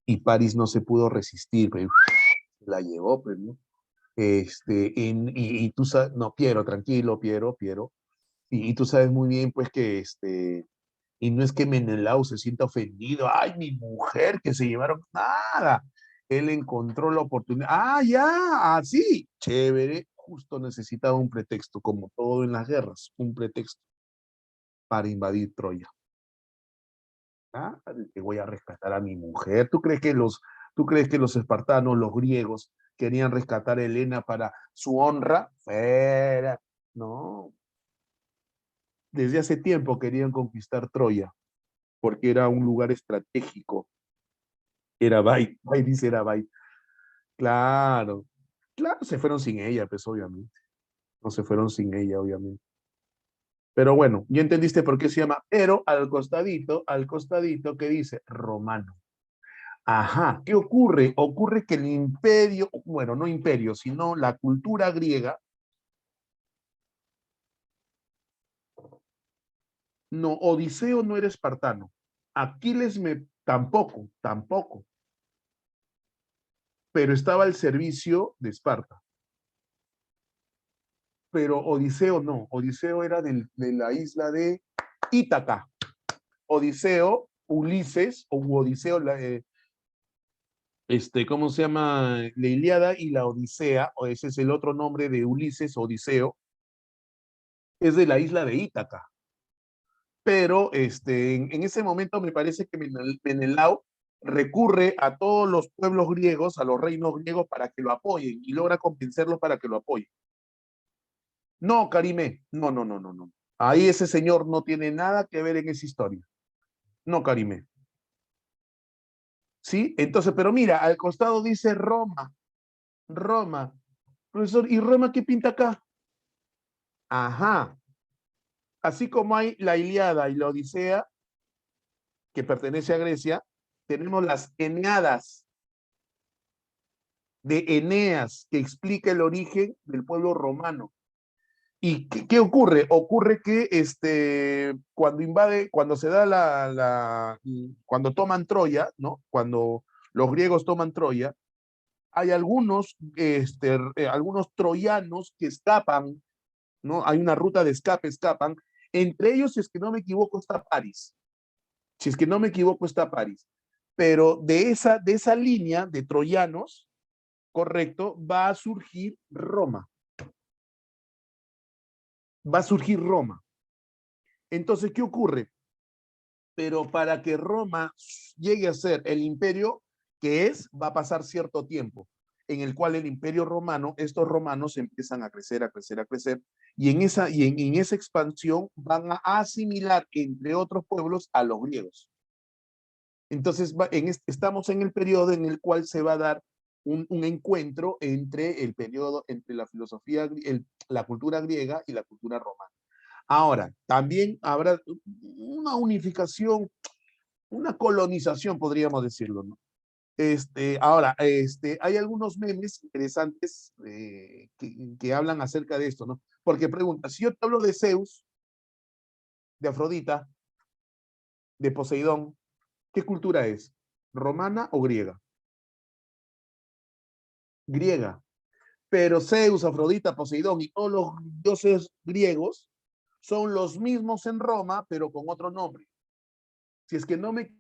y París no se pudo resistir, pero la llevó, pues, ¿no? Y tú sabes, no, Piero, tranquilo, Piero, y tú sabes muy bien, pues, que y no es que Menelao se sienta ofendido, ay, mi mujer, que se llevaron, nada. Él encontró la oportunidad, ya, así, chévere, justo necesitaba un pretexto, como todo en las guerras, un pretexto para invadir Troya. Que voy a rescatar a mi mujer. Tú crees que los espartanos, los griegos, querían rescatar a Helena para su honra? Fuera. No, desde hace tiempo querían conquistar Troya, porque era un lugar estratégico. Era Bai, Bai dice era Bai. Claro, claro, se fueron sin ella, pues obviamente. No se fueron sin ella, obviamente. Pero bueno, ya entendiste por qué se llama, pero al costadito que dice romano. Ajá, ¿qué ocurre? Ocurre que el imperio, bueno, no imperio, sino la cultura griega, no, Odiseo no era espartano, Aquiles tampoco, tampoco, pero estaba al servicio de Esparta. Pero Odiseo no, Odiseo era de la isla de Ítaca. Odiseo, Ulises, o Odiseo, ¿cómo se llama? La Ilíada y la Odisea, o ese es el otro nombre de Ulises, Odiseo, es de la isla de Ítaca. Pero en ese momento me parece que Menelao recurre a todos los pueblos griegos, a los reinos griegos, para que lo apoyen y logra convencerlos para que lo apoyen. No, Karime, no, no, no, no, no. Ahí ese señor no tiene nada que ver en esa historia. No, Karime. ¿Sí? Entonces, pero mira, al costado dice Roma, Roma. Profesor, ¿y Roma qué pinta acá? Ajá. Así como hay la Ilíada y la Odisea, que pertenece a Grecia, tenemos las Eneadas de Eneas, que explica el origen del pueblo romano. ¿Y qué ocurre? Ocurre que cuando se da cuando toman Troya, ¿no? Cuando los griegos toman Troya, hay algunos troyanos que escapan, ¿no? Hay una ruta de escape, escapan. Entre ellos, si es que no me equivoco, está París. Si es que no me equivoco, está París. Pero de esa línea de troyanos, correcto, va a surgir Roma. Va a surgir Roma. Entonces, ¿qué ocurre? Pero para que Roma llegue a ser el imperio que es, va a pasar cierto tiempo, en el cual el imperio romano, estos romanos empiezan a crecer, a crecer, a crecer, y en esa expansión van a asimilar, entre otros pueblos, a los griegos. Entonces, estamos en el periodo en el cual se va a dar un encuentro entre la filosofía, la cultura griega y la cultura romana. Ahora, también habrá una unificación, una colonización, podríamos decirlo, ¿no? Ahora, hay algunos memes interesantes que hablan acerca de esto, ¿no? Porque pregunta, si yo te hablo de Zeus, de Afrodita, de Poseidón, ¿qué cultura es? ¿Romana o griega? Griega. Pero Zeus, Afrodita, Poseidón y todos los dioses griegos son los mismos en Roma, pero con otro nombre. Si es que no me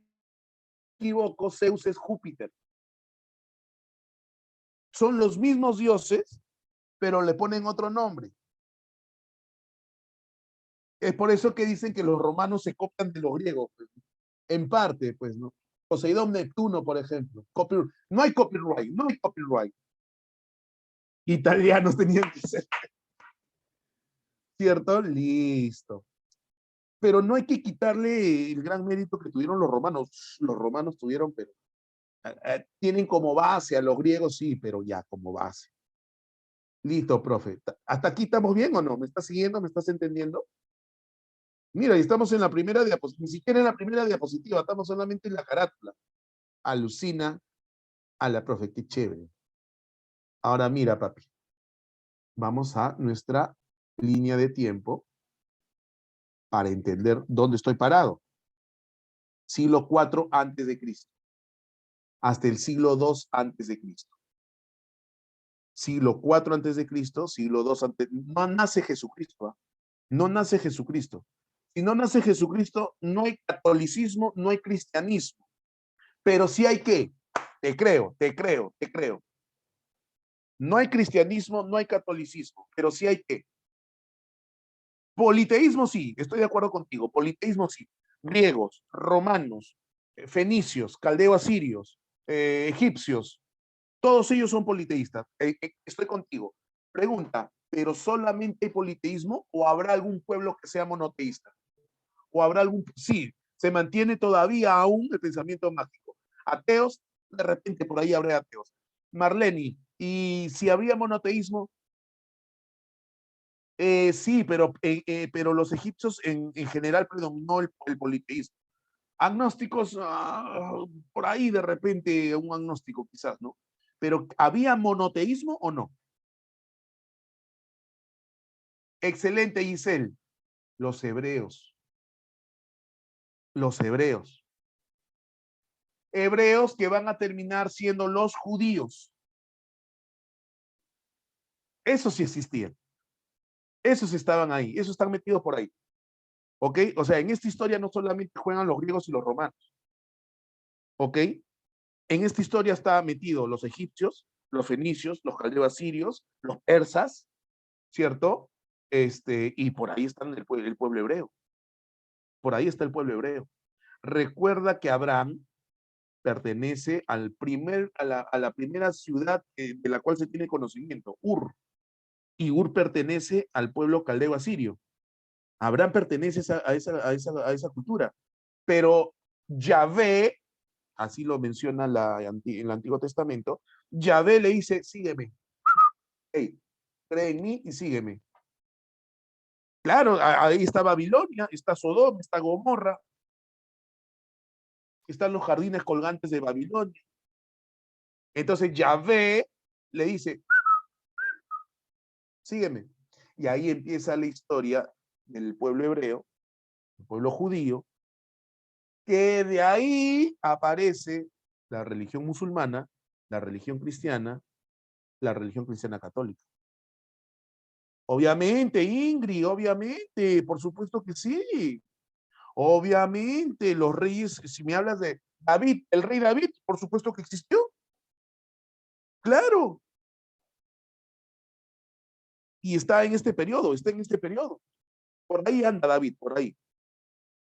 equivoco, Zeus es Júpiter. Son los mismos dioses, pero le ponen otro nombre. Es por eso que dicen que los romanos se copian de los griegos, pues, en parte, pues, ¿no? Poseidón, Neptuno, por ejemplo. No hay copyright, no hay copyright. Italianos tenían que ser, ¿cierto? Listo. Pero no hay que quitarle el gran mérito que tuvieron los romanos. Los romanos tuvieron, pero tienen como base a los griegos, sí, pero ya como base. Listo, profe. ¿Hasta aquí estamos bien o no? ¿Me estás siguiendo? ¿Me estás entendiendo? Mira, y estamos en la primera diapositiva, ni siquiera en la primera diapositiva, estamos solamente en la carátula. Alucina a la profe, qué chévere. Ahora mira, papi, vamos a nuestra línea de tiempo para entender dónde estoy parado. Siglo IV antes de Cristo, hasta el siglo II antes de Cristo. Siglo IV antes de Cristo, siglo II antes, no nace Jesucristo, ¿eh? No nace Jesucristo. Si no nace Jesucristo, no hay catolicismo, no hay cristianismo. Pero sí hay que, te creo, te creo, te creo. No hay cristianismo, no hay catolicismo, pero sí hay que. Politeísmo sí, estoy de acuerdo contigo, politeísmo sí. Griegos, romanos, fenicios, caldeo-asirios, egipcios, todos ellos son politeístas. Estoy contigo. Pregunta, ¿pero solamente hay politeísmo o habrá algún pueblo que sea monoteísta? ¿O habrá algún... Sí, se mantiene todavía aún el pensamiento mágico. Ateos, de repente por ahí habrá ateos. Marleni, ¿y si habría monoteísmo? Sí, pero los egipcios en general predominó el politeísmo. Agnósticos, por ahí de repente un agnóstico quizás, ¿no? Pero ¿había monoteísmo o no? Excelente, Giselle. Los hebreos. Los hebreos. Hebreos que van a terminar siendo los judíos. Esos sí existían. Esos estaban ahí. Esos están metidos por ahí. ¿Ok? O sea, en esta historia no solamente juegan los griegos y los romanos. ¿Ok? En esta historia está metido los egipcios, los fenicios, los caldeos asirios, los persas, ¿cierto? Y por ahí está el pueblo hebreo. Por ahí está el pueblo hebreo. Recuerda que Abraham pertenece a la primera ciudad de la cual se tiene conocimiento, Ur. Y Ur pertenece al pueblo caldeo asirio. Abraham pertenece a esa cultura. Pero Yahvé, así lo menciona en el Antiguo Testamento, Yahvé le dice, sígueme. Hey, cree en mí y sígueme. Claro, ahí está Babilonia, está Sodoma, está Gomorra, están los jardines colgantes de Babilonia. Entonces Yahvé le dice, sígueme. Y ahí empieza la historia del pueblo hebreo, el pueblo judío, que de ahí aparece la religión musulmana, la religión cristiana católica. Obviamente, Ingrid, obviamente, por supuesto que sí. Obviamente, los reyes, si me hablas de David, el rey David, por supuesto que existió. Claro. Y está en este periodo, está en este periodo. Por ahí anda David, por ahí.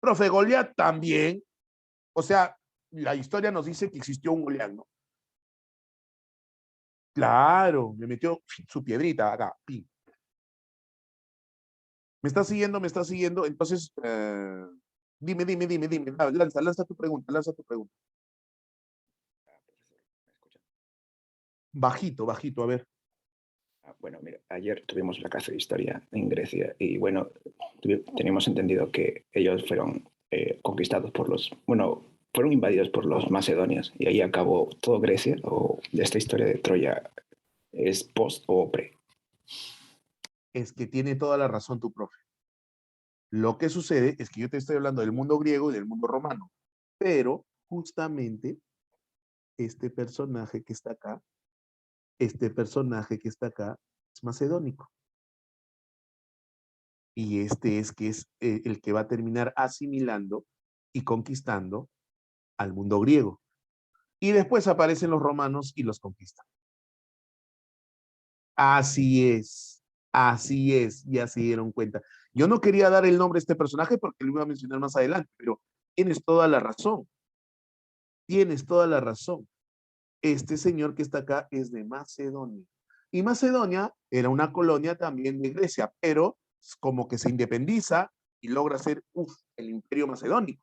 Profe Goliat también. O sea, la historia nos dice que existió un Goliat, ¿no? Claro, me metió su piedrita acá. Pim. ¿Me está siguiendo? ¿Me está siguiendo? Entonces, dime. Lanza tu pregunta, lanza tu pregunta. Bajito, bajito, a ver. Bueno, mira, ayer tuvimos la clase de historia en Grecia y bueno, teníamos entendido que ellos fueron conquistados por fueron invadidos por los macedonios y ahí acabó todo Grecia, o esta historia de Troya es post o pre. Es que tiene toda la razón tu profe. Lo que sucede es que yo te estoy hablando del mundo griego y del mundo romano, pero justamente este personaje que está acá, es macedónico. Y este es que es el que va a terminar asimilando y conquistando al mundo griego. Y después aparecen los romanos y los conquistan. Así es, ya se dieron cuenta. Yo no quería dar el nombre a este personaje porque lo iba a mencionar más adelante, pero tienes toda la razón, tienes toda la razón. Este señor que está acá es de Macedonia. Y Macedonia era una colonia también de Grecia, pero como que se independiza y logra ser, el imperio macedónico.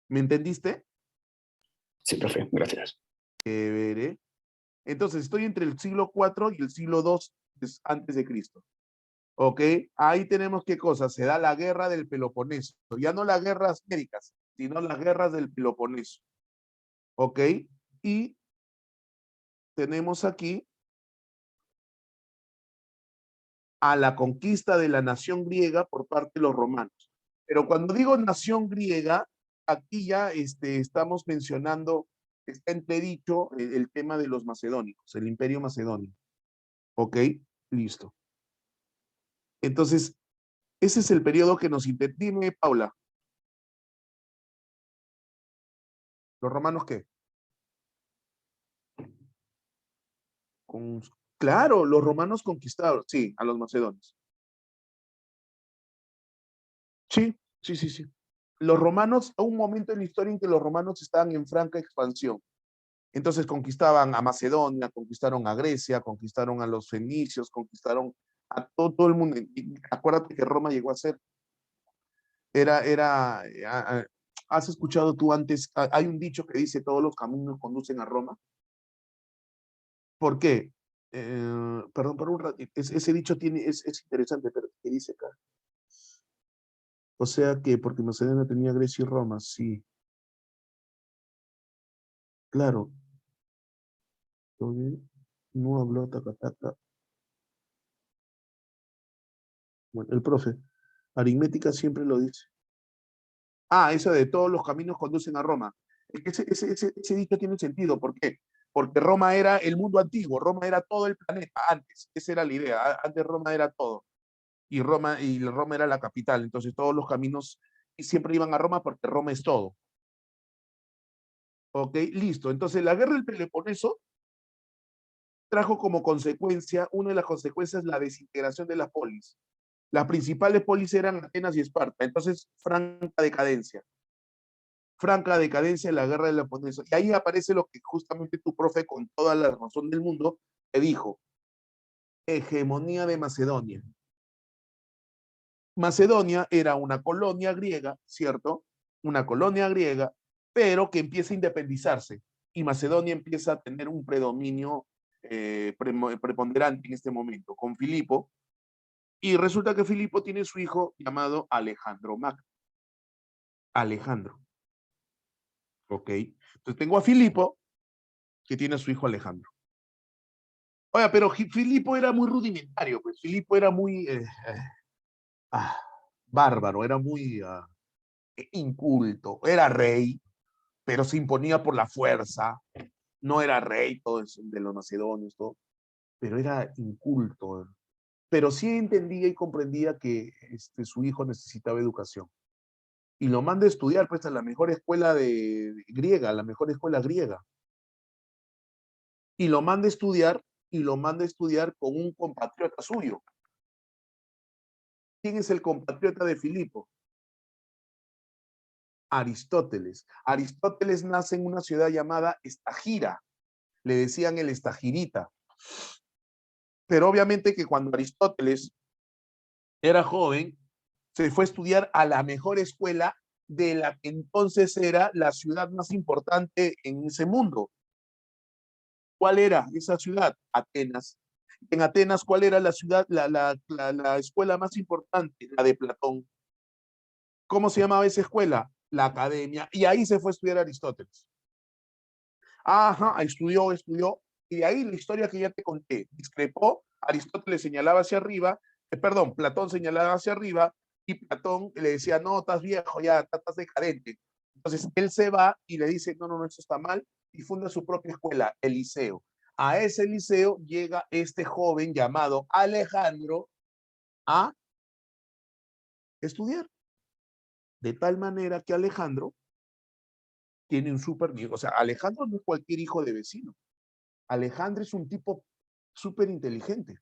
¿Me entendiste? Sí, profe, gracias. Chévere. Entonces, estoy entre el siglo IV y el siglo II antes de Cristo. ¿Ok? Ahí tenemos qué cosa. Se da la guerra del Peloponeso. Ya no las guerras médicas, sino las guerras del Peloponeso. ¿Ok? Y tenemos aquí a la conquista de la nación griega por parte de los romanos. Pero cuando digo nación griega, aquí ya estamos mencionando, está entredicho el tema de los macedónicos, el imperio macedónico. ¿Ok? Listo. Entonces, ese es el periodo que nos interesa. Dime, Paula. ¿Los romanos qué? Con... Claro, los romanos conquistaron, sí, a los macedonios. Sí. Los romanos, a un momento en la historia en que los romanos estaban en franca expansión. Entonces conquistaban a Macedonia, conquistaron a Grecia, conquistaron a los fenicios, conquistaron a todo el mundo. Y acuérdate que Roma llegó a ser, ¿has escuchado tú antes? Hay un dicho que dice todos los caminos conducen a Roma. ¿Por qué? Perdón, por un ratito. Ese dicho es interesante, pero ¿qué dice acá? O sea que porque Macedonia tenía Grecia y Roma, sí. Claro. No habló tacataca. Bueno, el profe. Aritmética siempre lo dice. Ah, eso de todos los caminos conducen a Roma. Es que ese dicho tiene sentido. ¿Por qué? Porque Roma era el mundo antiguo, Roma era todo el planeta antes. Esa era la idea. Antes Roma era todo. Y Roma era la capital. Entonces todos los caminos siempre iban a Roma porque Roma es todo. ¿Ok? Listo. Entonces la guerra del Peloponeso trajo como consecuencia, una de las consecuencias, la desintegración de las polis. Las principales polis eran Atenas y Esparta. Entonces, franca decadencia en la guerra de la Peloponeso. Y ahí aparece lo que justamente tu profe, con toda la razón del mundo, te dijo: hegemonía de Macedonia. Macedonia era una colonia griega, ¿cierto? Una colonia griega, pero que empieza a independizarse. Y Macedonia empieza a tener un predominio preponderante en este momento, con Filipo. Y resulta que Filipo tiene su hijo llamado Alejandro Magno. Alejandro. ¿Ok? Entonces tengo a Filipo, que tiene a su hijo Alejandro. Oye, pero Filipo era muy rudimentario, pues Filipo era muy ah, bárbaro, era muy inculto, era rey, pero se imponía por la fuerza, no era rey, todo eso de los macedonios, todo, pero era inculto, pero sí entendía y comprendía que su hijo necesitaba educación. Y lo manda a estudiar, pues, a la mejor escuela griega, a la mejor escuela griega. Y lo manda a estudiar, con un compatriota suyo. ¿Quién es el compatriota de Filipo? Aristóteles. Aristóteles nace en una ciudad llamada Estagira. Le decían el Estagirita. Pero obviamente que cuando Aristóteles era joven, se fue a estudiar a la mejor escuela de la que entonces era la ciudad más importante en ese mundo. ¿Cuál era esa ciudad? Atenas. En Atenas, ¿cuál era la ciudad, la escuela más importante? La de Platón. ¿Cómo se llamaba esa escuela? La Academia. Y ahí se fue a estudiar Aristóteles. Ajá, estudió, y de ahí la historia que ya te conté. Discrepó, Aristóteles señalaba hacia arriba, perdón, Platón señalaba hacia arriba, y Platón le decía: no, estás viejo, ya, estás decadente. Entonces él se va y le dice: no, no, no, eso está mal, y funda su propia escuela, el Liceo. A ese liceo llega este joven llamado Alejandro a estudiar. De tal manera que Alejandro tiene un súper, o sea, Alejandro no es cualquier hijo de vecino. Alejandro es un tipo súper inteligente.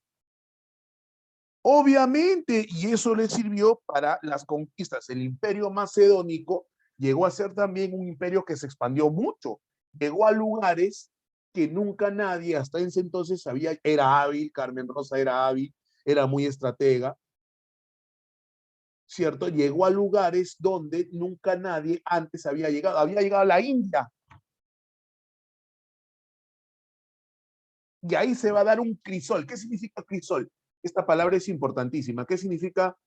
Obviamente, y eso le sirvió para las conquistas. El imperio macedónico llegó a ser también un imperio que se expandió mucho. Llegó a lugares que nunca nadie hasta ese entonces sabía. Era hábil, Carmen Rosa era hábil, era muy estratega, ¿cierto? Llegó a lugares donde nunca nadie antes había llegado. Había llegado a la India. Y ahí se va a dar un crisol. ¿Qué significa crisol? Esta palabra es importantísima. ¿Qué significa?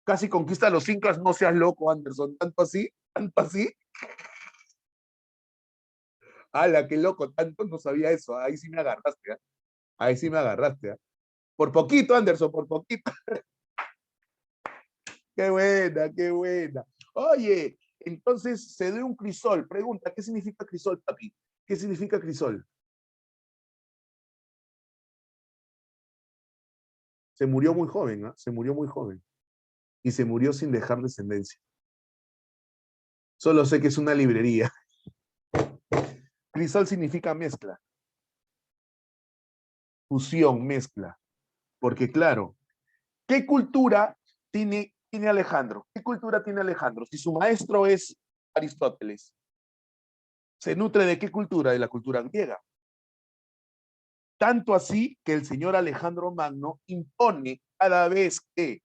Casi conquista a los incas, no seas loco, Anderson. Tanto así, tanto así. ¡Hala, qué loco! Tanto no sabía eso. Ahí sí me agarraste, ¿eh? Ahí sí me agarraste, ¿eh? Por poquito, Anderson, por poquito. ¡Qué buena, qué buena! Oye, entonces se dio un crisol. Pregunta: ¿qué significa crisol, papi? ¿Qué significa crisol? Se murió muy joven, ¿eh? Se murió muy joven. Y se murió sin dejar descendencia. Solo sé que es una librería. Crisol significa mezcla. Fusión, mezcla. Porque claro, ¿qué cultura tiene Alejandro? ¿Qué cultura tiene Alejandro? Si su maestro es Aristóteles, ¿se nutre de qué cultura? De la cultura griega. Tanto así que el señor Alejandro Magno impone, cada vez que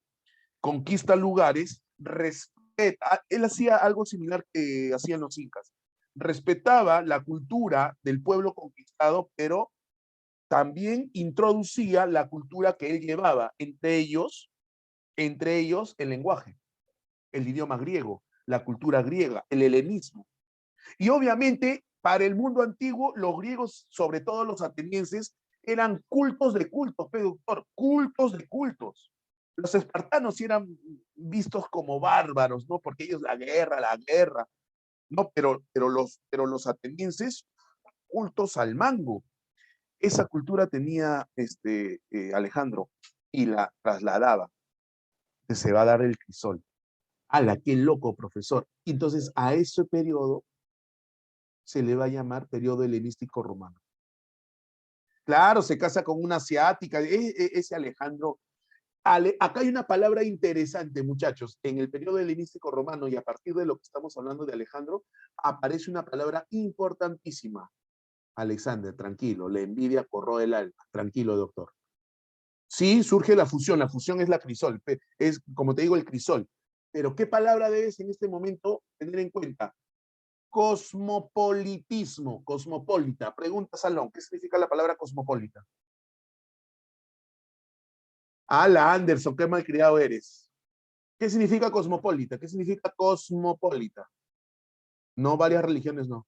conquista lugares, respeta. Él hacía algo similar que hacían los incas. Respetaba la cultura del pueblo conquistado, pero también introducía la cultura que él llevaba, entre ellos el lenguaje, el idioma griego, la cultura griega, el helenismo. Y obviamente, para el mundo antiguo, los griegos, sobre todo los atenienses, eran cultos de cultos, doctor, cultos de cultos. Los espartanos sí eran vistos como bárbaros, ¿no? Porque ellos la guerra, ¿no? Pero los atenienses, cultos al mango. Esa cultura tenía Alejandro y la trasladaba. Se va a dar el crisol. ¡Hala, qué loco, profesor! Entonces, a ese periodo se le va a llamar periodo helenístico romano. Claro, se casa con una asiática, ese Alejandro. Acá hay una palabra interesante, muchachos. En el periodo helenístico romano, y a partir de lo que estamos hablando de Alejandro, aparece una palabra importantísima. Alexander, tranquilo, la envidia corroe el alma. Tranquilo, doctor. Sí, surge la fusión es la crisol, es, como te digo, el crisol. Pero ¿qué palabra debes en este momento tener en cuenta? Cosmopolitismo, cosmopolita. Pregunta, Salón, ¿qué significa la palabra cosmopolita? La Anderson, qué malcriado eres. ¿Qué significa cosmopolita? ¿Qué significa cosmopolita? No, varias religiones no.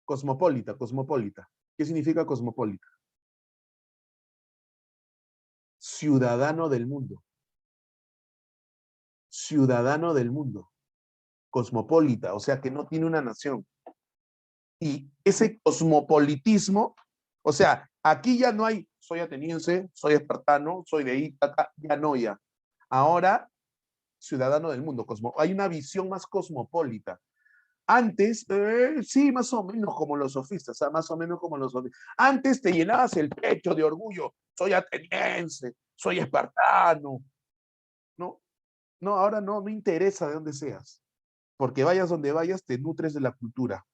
Cosmopolita, cosmopolita. ¿Qué significa cosmopolita? Ciudadano del mundo. Ciudadano del mundo. Cosmopolita, o sea que no tiene una nación. Y ese cosmopolitismo, o sea, aquí ya no hay, soy ateniense, soy espartano, soy de Ítaca, ya no ya. Ahora, ciudadano del mundo, hay una visión más cosmopolita. Antes, sí, más o menos como los sofistas, más o menos como los sofistas. Antes te llenabas el pecho de orgullo, soy ateniense, soy espartano. No, no, ahora no me interesa de dónde seas, porque vayas donde vayas, te nutres de la cultura.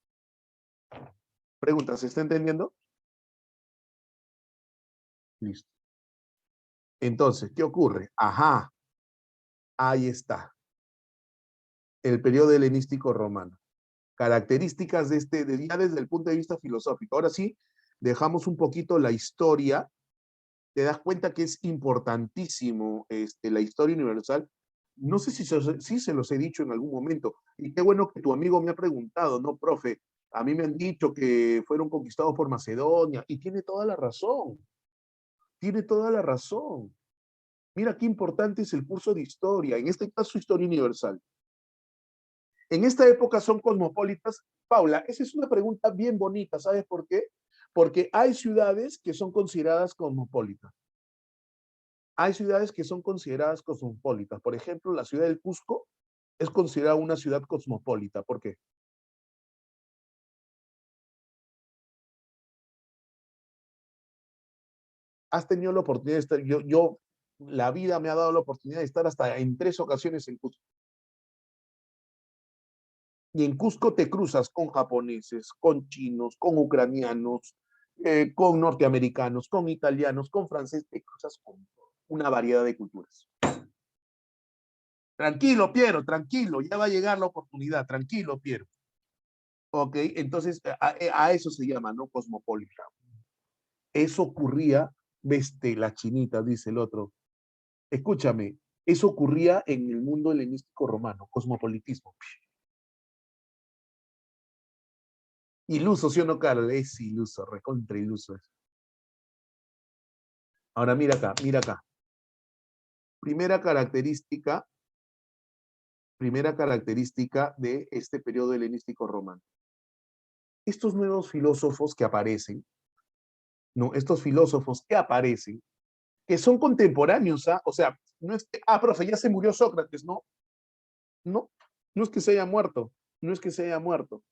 Pregunta, ¿se está entendiendo? Listo. Entonces, ¿qué ocurre? Ajá, ahí está. El periodo helenístico romano. Características ya desde el punto de vista filosófico. Ahora sí, dejamos un poquito la historia. Te das cuenta que es importantísimo la historia universal. No sé si se los he dicho en algún momento. Y qué bueno que tu amigo me ha preguntado, ¿no, profe? A mí me han dicho que fueron conquistados por Macedonia. Y tiene toda la razón. Tiene toda la razón. Mira qué importante es el curso de historia, en este caso historia universal. En esta época son cosmopolitas. Paula, esa es una pregunta bien bonita, ¿sabes por qué? Porque hay ciudades que son consideradas cosmopolitas. Hay ciudades que son consideradas cosmopolitas. Por ejemplo, la ciudad del Cusco es considerada una ciudad cosmopolita. ¿Por qué? Has tenido la oportunidad de estar, la vida me ha dado la oportunidad de estar hasta en 3 ocasiones en Cusco. Y en Cusco te cruzas con japoneses, con chinos, con ucranianos, con norteamericanos, con italianos, con franceses, te cruzas con una variedad de culturas. Tranquilo, Piero, tranquilo, ya va a llegar la oportunidad, tranquilo, Piero. Ok, entonces a eso se llama, ¿no? Cosmopolita. Eso ocurría, la chinita, dice el otro. Escúchame, eso ocurría en el mundo helenístico romano, cosmopolitismo. Iluso, ¿sí o no, Carlos? Es iluso, recontra iluso es. Ahora mira acá. Primera característica de este periodo helenístico romano. Estos nuevos filósofos que aparecen, ¿no? Estos filósofos que aparecen, que son contemporáneos, ¿ah? O sea, no es que, profe, ya se murió Sócrates, ¿no? No, no es que se haya muerto, no es que se haya muerto.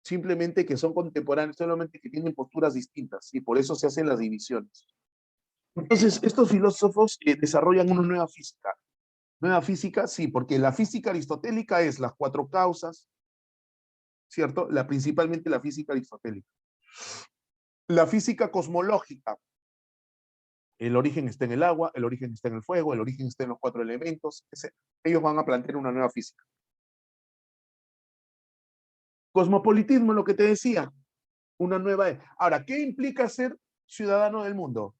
Simplemente que son contemporáneos, solamente que tienen posturas distintas y por eso se hacen las divisiones. Entonces, estos filósofos desarrollan una nueva física. Nueva física, sí, porque la física aristotélica es las 4 causas, ¿cierto? Principalmente la física aristotélica. La física cosmológica, el origen está en el agua, el origen está en el fuego, el origen está en los 4 elementos. Ellos van a plantear una nueva física. Cosmopolitismo, lo que te decía. Una nueva... Ahora, ¿qué implica ser ciudadano del mundo?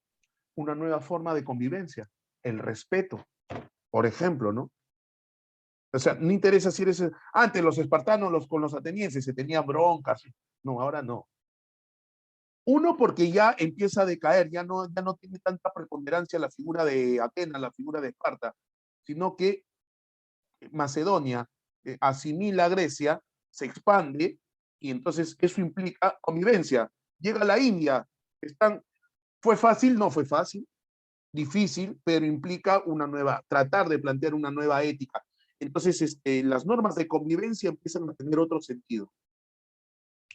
Una nueva forma de convivencia, el respeto, por ejemplo, ¿no? O sea, no interesa si eres... Antes los espartanos con los atenienses se tenían broncas. No, ahora no. Uno, porque ya empieza a decaer, ya no tiene tanta preponderancia la figura de Atenas, la figura de Esparta, sino que Macedonia asimila a Grecia, se expande, y entonces eso implica convivencia. Llega la India, ¿fue fácil? No fue fácil, difícil, pero implica tratar de plantear una nueva ética. Entonces, las normas de convivencia empiezan a tener otro sentido.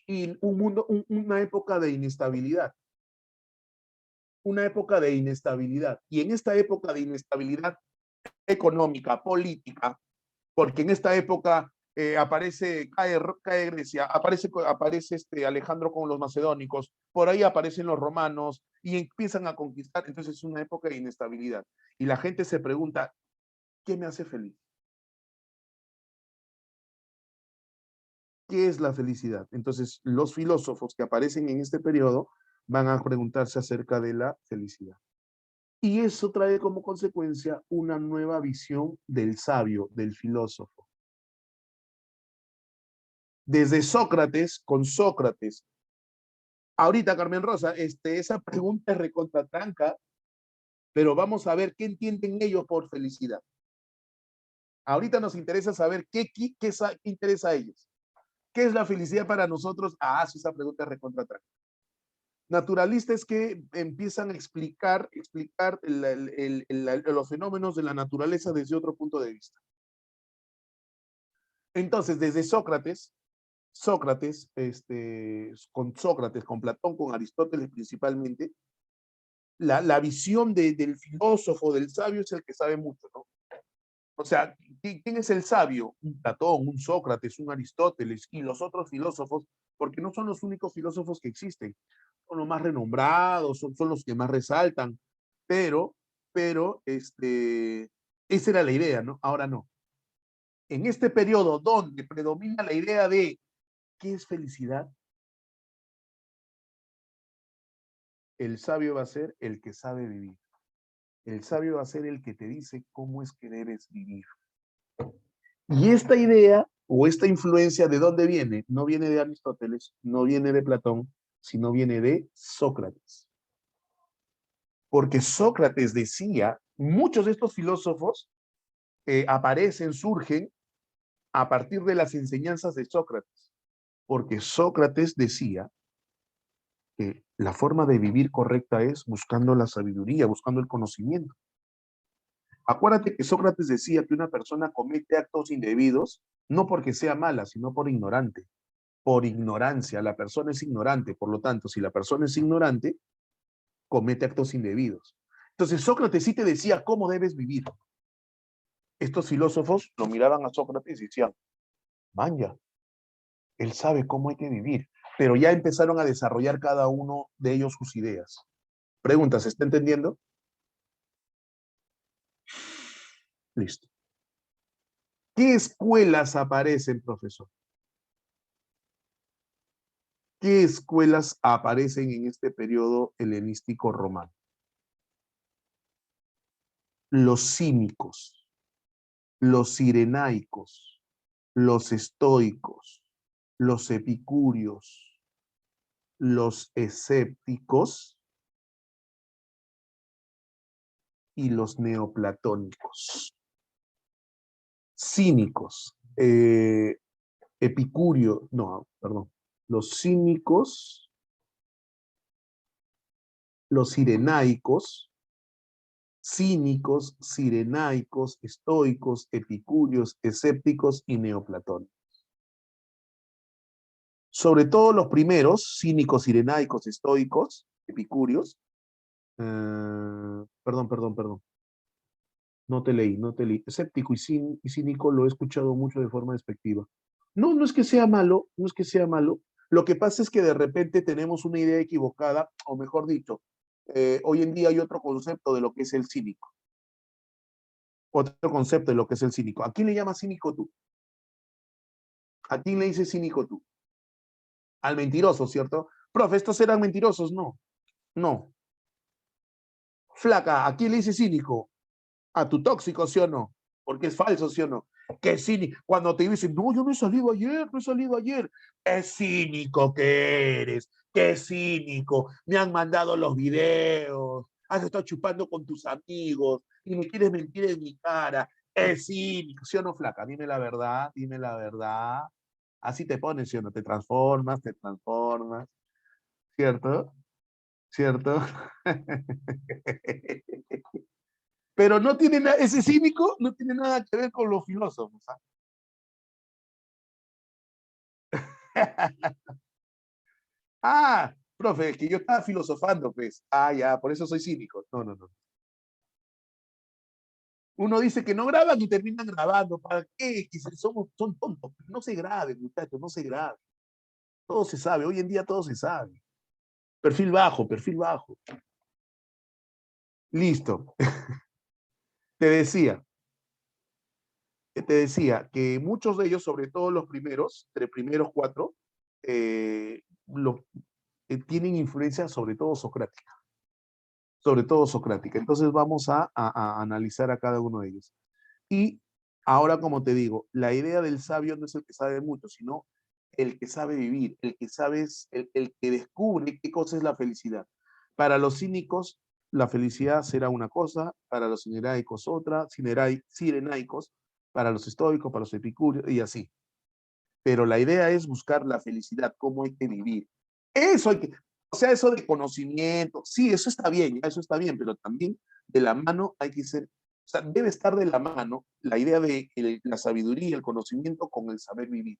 Y una época de inestabilidad. Una época de inestabilidad. Y en esta época de inestabilidad económica, política, porque en esta época cae Grecia, aparece Alejandro con los macedónicos, por ahí aparecen los romanos y empiezan a conquistar, entonces es una época de inestabilidad. Y la gente se pregunta, ¿qué me hace feliz? ¿Qué es la felicidad? Entonces, los filósofos que aparecen en este periodo van a preguntarse acerca de la felicidad. Y eso trae como consecuencia una nueva visión del sabio, del filósofo. Desde Sócrates, con Sócrates. Ahorita, Carmen Rosa, esa pregunta es recontratranca, pero vamos a ver qué entienden ellos por felicidad. Ahorita nos interesa saber qué interesa a ellos. ¿Qué es la felicidad para nosotros? Esa pregunta es recontratranca. Naturalistas que empiezan a explicar los fenómenos de la naturaleza desde otro punto de vista. Entonces, desde Sócrates, con Platón, con Aristóteles principalmente, la visión del filósofo, del sabio, es el que sabe mucho, ¿no? O sea, ¿quién es el sabio? Un Platón, un Sócrates, un Aristóteles y los otros filósofos, porque no son los únicos filósofos que existen. Son los más renombrados, son los que más resaltan, pero esa era la idea, ¿no? Ahora no. En este periodo donde predomina la idea de ¿qué es felicidad? El sabio va a ser el que sabe vivir. El sabio va a ser el que te dice cómo es que debes vivir. Y esta idea o esta influencia, ¿de dónde viene? No viene de Aristóteles, no viene de Platón, sino viene de Sócrates. Porque Sócrates decía, muchos de estos filósofos aparecen, surgen a partir de las enseñanzas de Sócrates. Porque Sócrates decía que la forma de vivir correcta es buscando la sabiduría, buscando el conocimiento. Acuérdate que Sócrates decía que una persona comete actos indebidos no porque sea mala, sino por ignorante. Por ignorancia, la persona es ignorante. Por lo tanto, si la persona es ignorante, comete actos indebidos. Entonces, Sócrates sí te decía cómo debes vivir. Estos filósofos lo miraban a Sócrates y decían, vaya, él sabe cómo hay que vivir. Pero ya empezaron a desarrollar cada uno de ellos sus ideas. Pregunta, ¿se está entendiendo? Listo. ¿Qué escuelas aparecen, profesor? ¿Qué escuelas aparecen en este periodo helenístico romano? Los cínicos, los cirenaicos, los estoicos, los epicúreos, los escépticos y los neoplatónicos. Cínicos, epicúreo, no, perdón, los cínicos, los cirenaicos, cínicos, cirenaicos, estoicos, epicúreos, escépticos y neoplatónicos. Sobre todo los primeros, cínicos, cirenaicos, estoicos, epicúreos. Perdón. No te leí. Escéptico y cínico lo he escuchado mucho de forma despectiva. No es que sea malo, no es que sea malo. Lo que pasa es que de repente tenemos una idea equivocada, o mejor dicho, hoy en día hay otro concepto de lo que es el cínico. Otro concepto de lo que es el cínico. ¿A quién le llamas cínico tú? ¿A quién le dices cínico tú? Al mentiroso, ¿cierto? Profe, ¿estos eran mentirosos? No, no. Flaca, ¿a quién le dice cínico? A tu tóxico, ¿sí o no? Porque es falso, ¿sí o no? Que cínico. Cuando te dicen, no, yo no he salido ayer, no he salido ayer. Qué cínico que eres, qué cínico. Me han mandado los videos, has estado chupando con tus amigos y me quieres mentir en mi cara. Es cínico, ¿sí o no, flaca? Dime la verdad, dime la verdad. Así te pones, ¿sí o no? Te transformas, ¿cierto? ¿Cierto? Pero no tiene ese cínico no tiene nada que ver con los filósofos. ¿Ah? Ah, profe, es que yo estaba filosofando, pues. Ah, ya, por eso soy cínico. No, no, no. Uno dice que no graban y terminan grabando. ¿Para qué? Que son tontos. No se graben, muchachos, no se graben. Todo se sabe. Hoy en día todo se sabe. Perfil bajo, perfil bajo. Listo. Te decía, te decía que muchos de ellos, sobre todo los primeros, entre primeros cuatro, lo, tienen influencia sobre todo socrática. Sobre todo socrática. Entonces vamos a analizar a cada uno de ellos. Y ahora, como te digo, la idea del sabio no es el que sabe mucho, sino el que sabe vivir, el que sabe, el que descubre qué cosa es la felicidad. Para los cínicos, la felicidad será una cosa, para los cirenaicos otra, cirenaicos, para los estoicos, para los epicúreos y así. Pero la idea es buscar la felicidad, cómo hay que vivir. Eso hay que, o sea, eso de conocimiento, sí, eso está bien, pero también de la mano hay que ser, o sea, debe estar de la mano la idea de la sabiduría, el conocimiento con el saber vivir.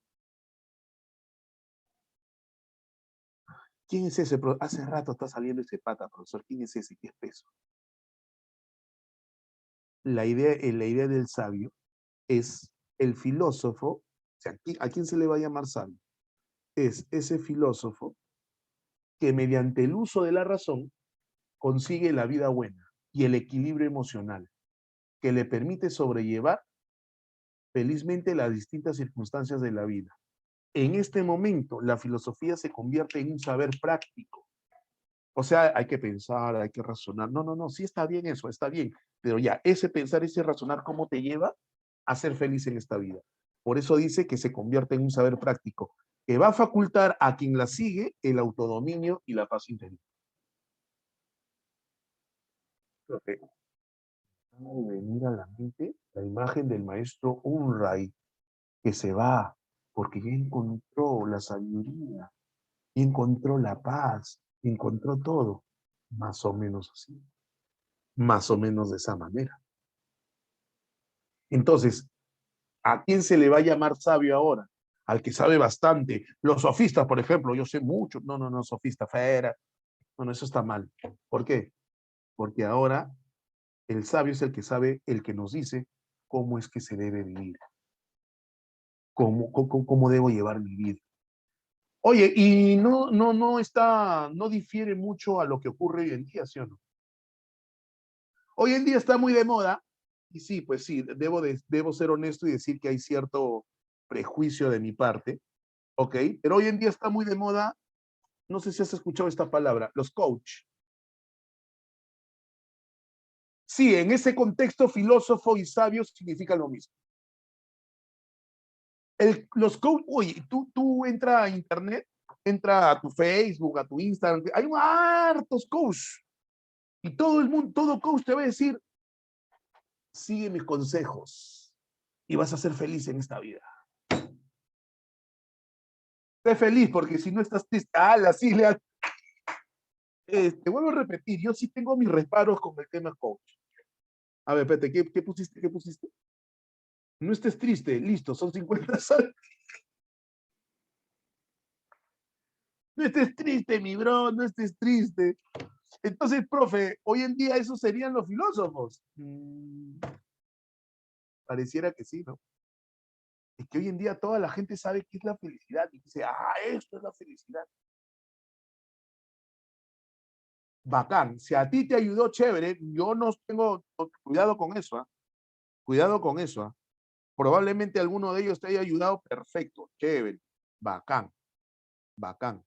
¿Quién es ese? Hace rato está saliendo ese pata, profesor. ¿Quién es ese? ¿Qué espeso? La idea del sabio es el filósofo, o sea, ¿a quién se le va a llamar sabio? Es ese filósofo que mediante el uso de la razón consigue la vida buena y el equilibrio emocional que le permite sobrellevar felizmente las distintas circunstancias de la vida. En este momento, la filosofía se convierte en un saber práctico. O sea, hay que pensar, hay que razonar. No, no, no, sí está bien eso, está bien. Pero ya, ese pensar, ese razonar, ¿cómo te lleva a ser feliz en esta vida? Por eso dice que se convierte en un saber práctico, que va a facultar a quien la sigue el autodominio y la paz interior. Okay. De venir a la mente la imagen del maestro Unray, que se va porque ya encontró la sabiduría, y encontró la paz, y encontró todo, más o menos así, más o menos de esa manera. Entonces, ¿a quién se le va a llamar sabio ahora? Al que sabe bastante. Los sofistas, por ejemplo, yo sé mucho. No, no, no, sofista, fera. No, no, eso está mal. ¿Por qué? Porque ahora el sabio es el que sabe, el que nos dice cómo es que se debe vivir, cómo debo llevar mi vida. Oye, y no difiere mucho a lo que ocurre hoy en día, ¿sí o no? Hoy en día está muy de moda, y sí, pues sí, debo ser honesto y decir que hay cierto prejuicio de mi parte, ¿ok? Pero hoy en día está muy de moda, no sé si has escuchado esta palabra, los coach. Sí, en ese contexto, filósofo y sabio significa lo mismo. Los coach, oye, tú entra a internet, entra a tu Facebook, a tu Instagram, hay hartos coach. Y todo el mundo, todo coach te va a decir, sigue mis consejos y vas a ser feliz en esta vida. Sé feliz porque si no estás triste, sí, te vuelvo a repetir, yo sí tengo mis reparos con el tema coach. A ver, espérate, ¿qué pusiste? ¿Qué pusiste? No estés triste, listo, son 50 soles. No estés triste, mi bro, no estés triste. Entonces, profe, hoy en día esos serían los filósofos. Pareciera que sí, ¿no? Es que hoy en día toda la gente sabe qué es la felicidad y dice, esto es la felicidad. Bacán. Si a ti te ayudó, chévere. Yo no tengo cuidado con eso, ¿eh? Cuidado con eso, ¿eh? Probablemente alguno de ellos te haya ayudado, perfecto, chévere, bacán, bacán.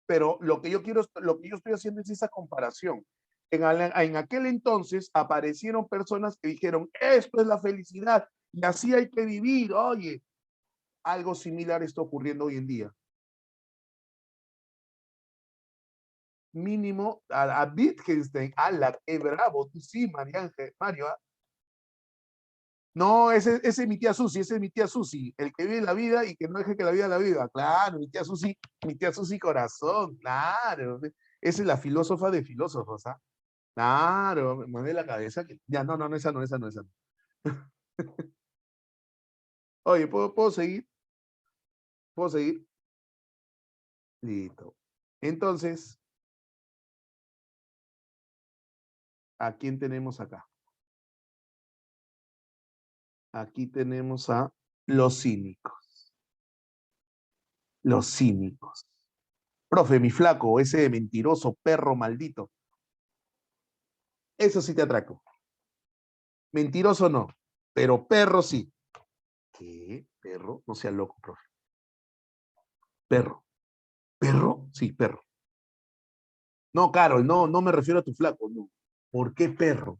Pero lo que yo estoy haciendo es esa comparación. En aquel entonces aparecieron personas que dijeron, esto es la felicidad y así hay que vivir. Oye, algo similar está ocurriendo hoy en día. Mínimo a Wittgenstein, qué bravo, tú sí, Mario. No, ese es mi tía Susi, ese es mi tía Susi, el que vive la vida y que no deje que la vida la viva. Claro, mi tía Susi corazón, claro. Esa es la filósofa de filósofos, ¿ah? Claro, me mueve la cabeza. Ya, no, esa no, esa no, esa no. Oye, ¿puedo seguir? ¿Puedo seguir? Listo. Entonces, ¿a quién tenemos acá? Aquí tenemos a los cínicos. Los cínicos. Profe, mi flaco, ese mentiroso perro maldito. Eso sí te atraco. Mentiroso no, pero perro sí. ¿Qué? ¿Perro? No sea loco, profe. Perro. ¿Perro? Sí, perro. No, Carol, no me refiero a tu flaco, no. ¿Por qué perro?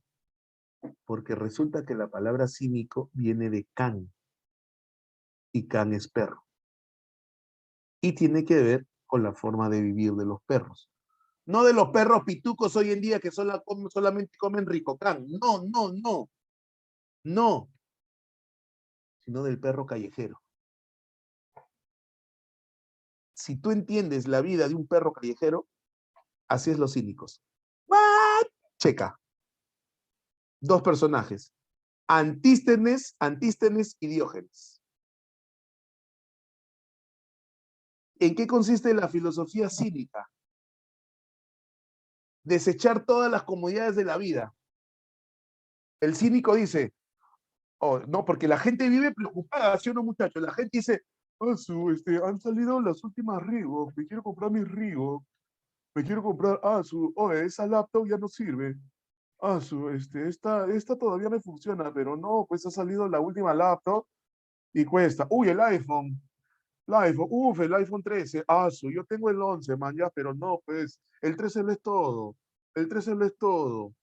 Porque resulta que la palabra cínico viene de can, y can es perro. Y tiene que ver con la forma de vivir de los perros. No de los perros pitucos hoy en día que solamente comen rico can. No. Sino del perro callejero. Si tú entiendes la vida de un perro callejero, así es los cínicos. ¿What? Checa. Dos personajes. Antístenes y Diógenes. ¿En qué consiste la filosofía cínica? Desechar todas las comodidades de la vida. El cínico dice, oh, no, porque la gente vive preocupada, ¿sí o no, muchachos? La gente dice, han salido las últimas Reebok, me quiero comprar mis Reebok, me quiero comprar, esa laptop ya no sirve. Esta todavía me funciona, pero no, pues ha salido la última laptop y cuesta. Uy, el iPhone 13. Yo tengo el 11, man, ya, pero no, pues, el 13 lo es todo. El 13 lo es todo.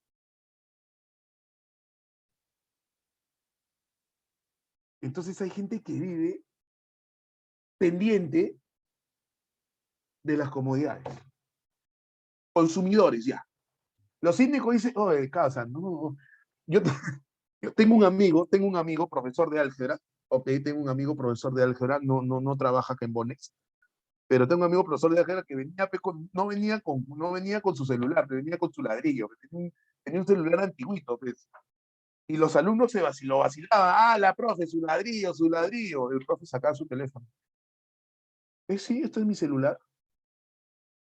Entonces hay gente que vive pendiente de las comodidades. Consumidores, ya. Los cínicos dicen, de casa, no. Yo, yo tengo un amigo, profesor de álgebra, ok, tengo un amigo profesor de álgebra, no trabaja acá en Bonex, pero tengo un amigo profesor de álgebra que no venía con su celular, venía con su ladrillo, tenía un celular antiguito, pues. Y los alumnos lo vacilaban, la profe, su ladrillo, el profe sacaba su teléfono. Sí, esto es mi celular,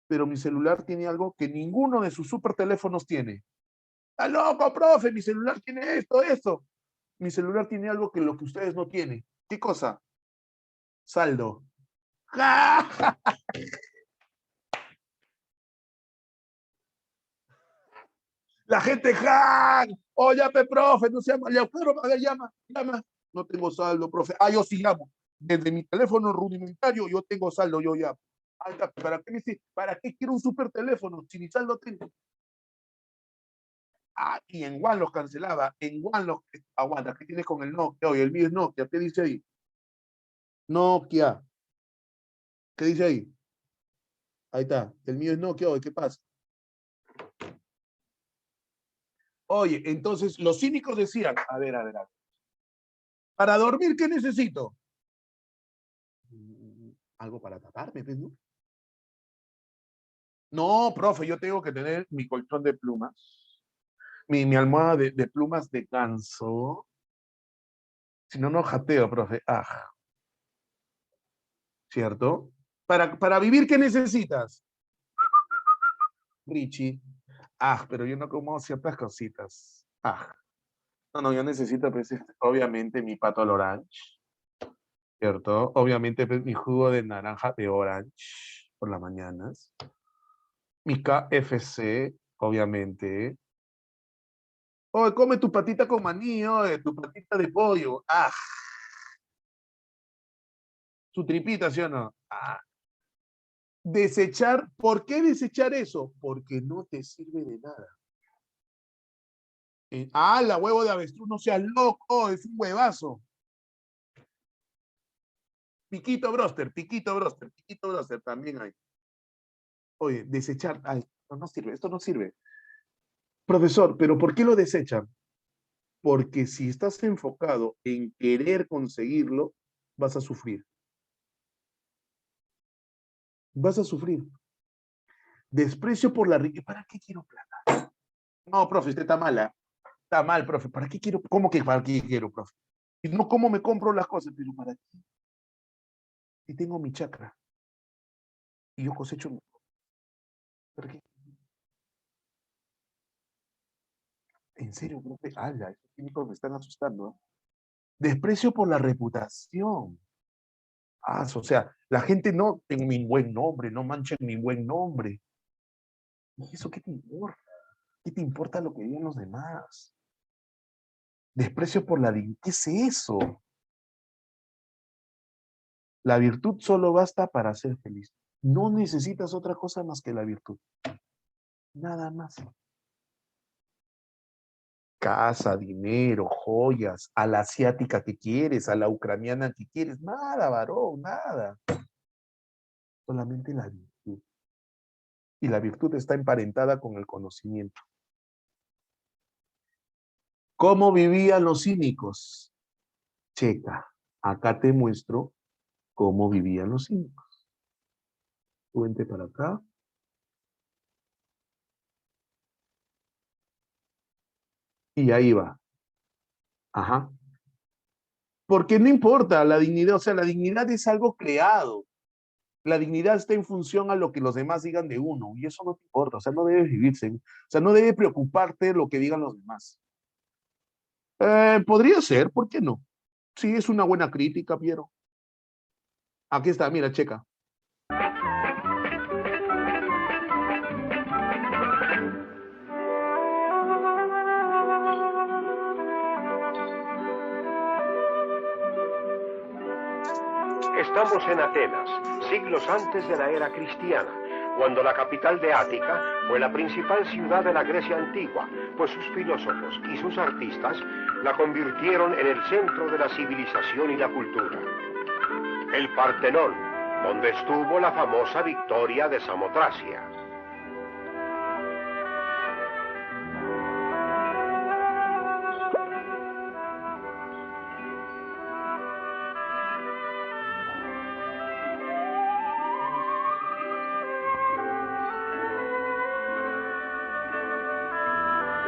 pero mi celular tiene algo que ninguno de sus super teléfonos tiene. ¡Está loco, profe! Mi celular tiene esto. Mi celular tiene algo que lo que ustedes no tienen. ¿Qué cosa? Saldo. La gente, ¡ja! Oye, profe, no se llama, llama. No tengo saldo, profe. Yo sí llamo. Desde mi teléfono rudimentario yo tengo saldo, yo llamo. ¿Para qué quiero un super teléfono si ni saldo tengo? Y en One los cancelaba. En One los... Aguanta, ¿qué tienes con el Nokia? Oye, el mío es Nokia. ¿Qué dice ahí? Nokia. ¿Qué dice ahí? Ahí está. El mío es Nokia. Oye, ¿qué pasa? Oye, entonces los cínicos decían, a ver. Para dormir, ¿qué necesito? Algo para taparme, ¿no? No, profe, yo tengo que tener mi colchón de plumas, mi almohada de plumas de ganso. Si no, no jateo, profe. ¿Cierto? Para vivir, ¿qué necesitas? Richie. Pero yo no como ciertas cositas. No, yo necesito, pues, obviamente, mi pato al orange, ¿cierto? Obviamente, pues, mi jugo de naranja de orange por las mañanas. Mi KFC, obviamente. Come tu patita con maní, tu patita de pollo. Su tripita, ¿sí o no? Desechar, ¿por qué desechar eso? Porque no te sirve de nada. La huevo de avestruz, no seas loco, es un huevazo. Piquito broster, también hay. Oye, desechar, no sirve, esto no sirve. Profesor, ¿pero por qué lo desechan? Porque si estás enfocado en querer conseguirlo, vas a sufrir. Vas a sufrir. Desprecio por la riqueza. ¿Para qué quiero plata? No, profe, usted está mala. Está mal, profe. ¿Para qué quiero? ¿Cómo que para qué quiero, profe? Y no, ¿cómo me compro las cosas? Pero ¿para qué? Si tengo mi chakra y yo cosecho mi... ¿Para qué? En serio, profe. Estos químicos me están asustando. Desprecio por la reputación. O sea, la gente no, tengo mi buen nombre, no manchen mi buen nombre. ¿Y eso qué te importa? ¿Qué te importa lo que digan los demás? Desprecio por la dignidad. ¿Qué es eso? La virtud solo basta para ser feliz. No necesitas otra cosa más que la virtud. Nada más. Casa, dinero, joyas, a la asiática que quieres, a la ucraniana que quieres. Nada, varón, nada. Solamente la virtud. Y la virtud está emparentada con el conocimiento. ¿Cómo vivían los cínicos? Checa, acá te muestro cómo vivían los cínicos. Tú vente para acá. Y ahí va. Ajá. Porque no importa la dignidad, o sea, la dignidad es algo creado. La dignidad está en función a lo que los demás digan de uno, y eso no te importa, o sea, no debes vivirse, o sea, no debe preocuparte lo que digan los demás. Podría ser, ¿por qué no? Sí, es una buena crítica, Piero. Aquí está, mira, checa. Estamos en Atenas, siglos antes de la era cristiana, cuando la capital de Ática fue la principal ciudad de la Grecia antigua, pues sus filósofos y sus artistas la convirtieron en el centro de la civilización y la cultura. El Partenón, donde estuvo la famosa victoria de Samotracia.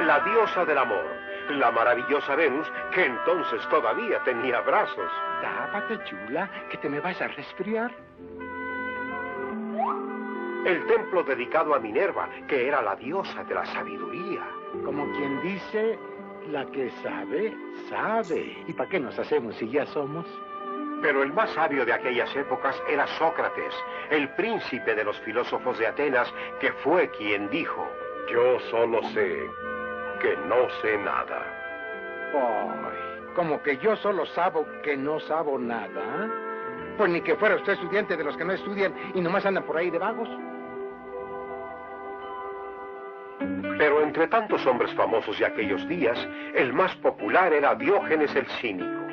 La diosa del amor, la maravillosa Venus, que entonces todavía tenía brazos. Tápate, chula, que te me vas a resfriar. El templo dedicado a Minerva, que era la diosa de la sabiduría. Como quien dice, la que sabe, sabe. ¿Y para qué nos hacemos si ya somos? Pero el más sabio de aquellas épocas era Sócrates, el príncipe de los filósofos de Atenas, que fue quien dijo: yo solo sé que no sé nada. Ay, como que yo solo sabo que no sabo nada. Pues ni que fuera usted estudiante de los que no estudian y nomás andan por ahí de vagos. Pero entre tantos hombres famosos de aquellos días, el más popular era Diógenes el Cínico,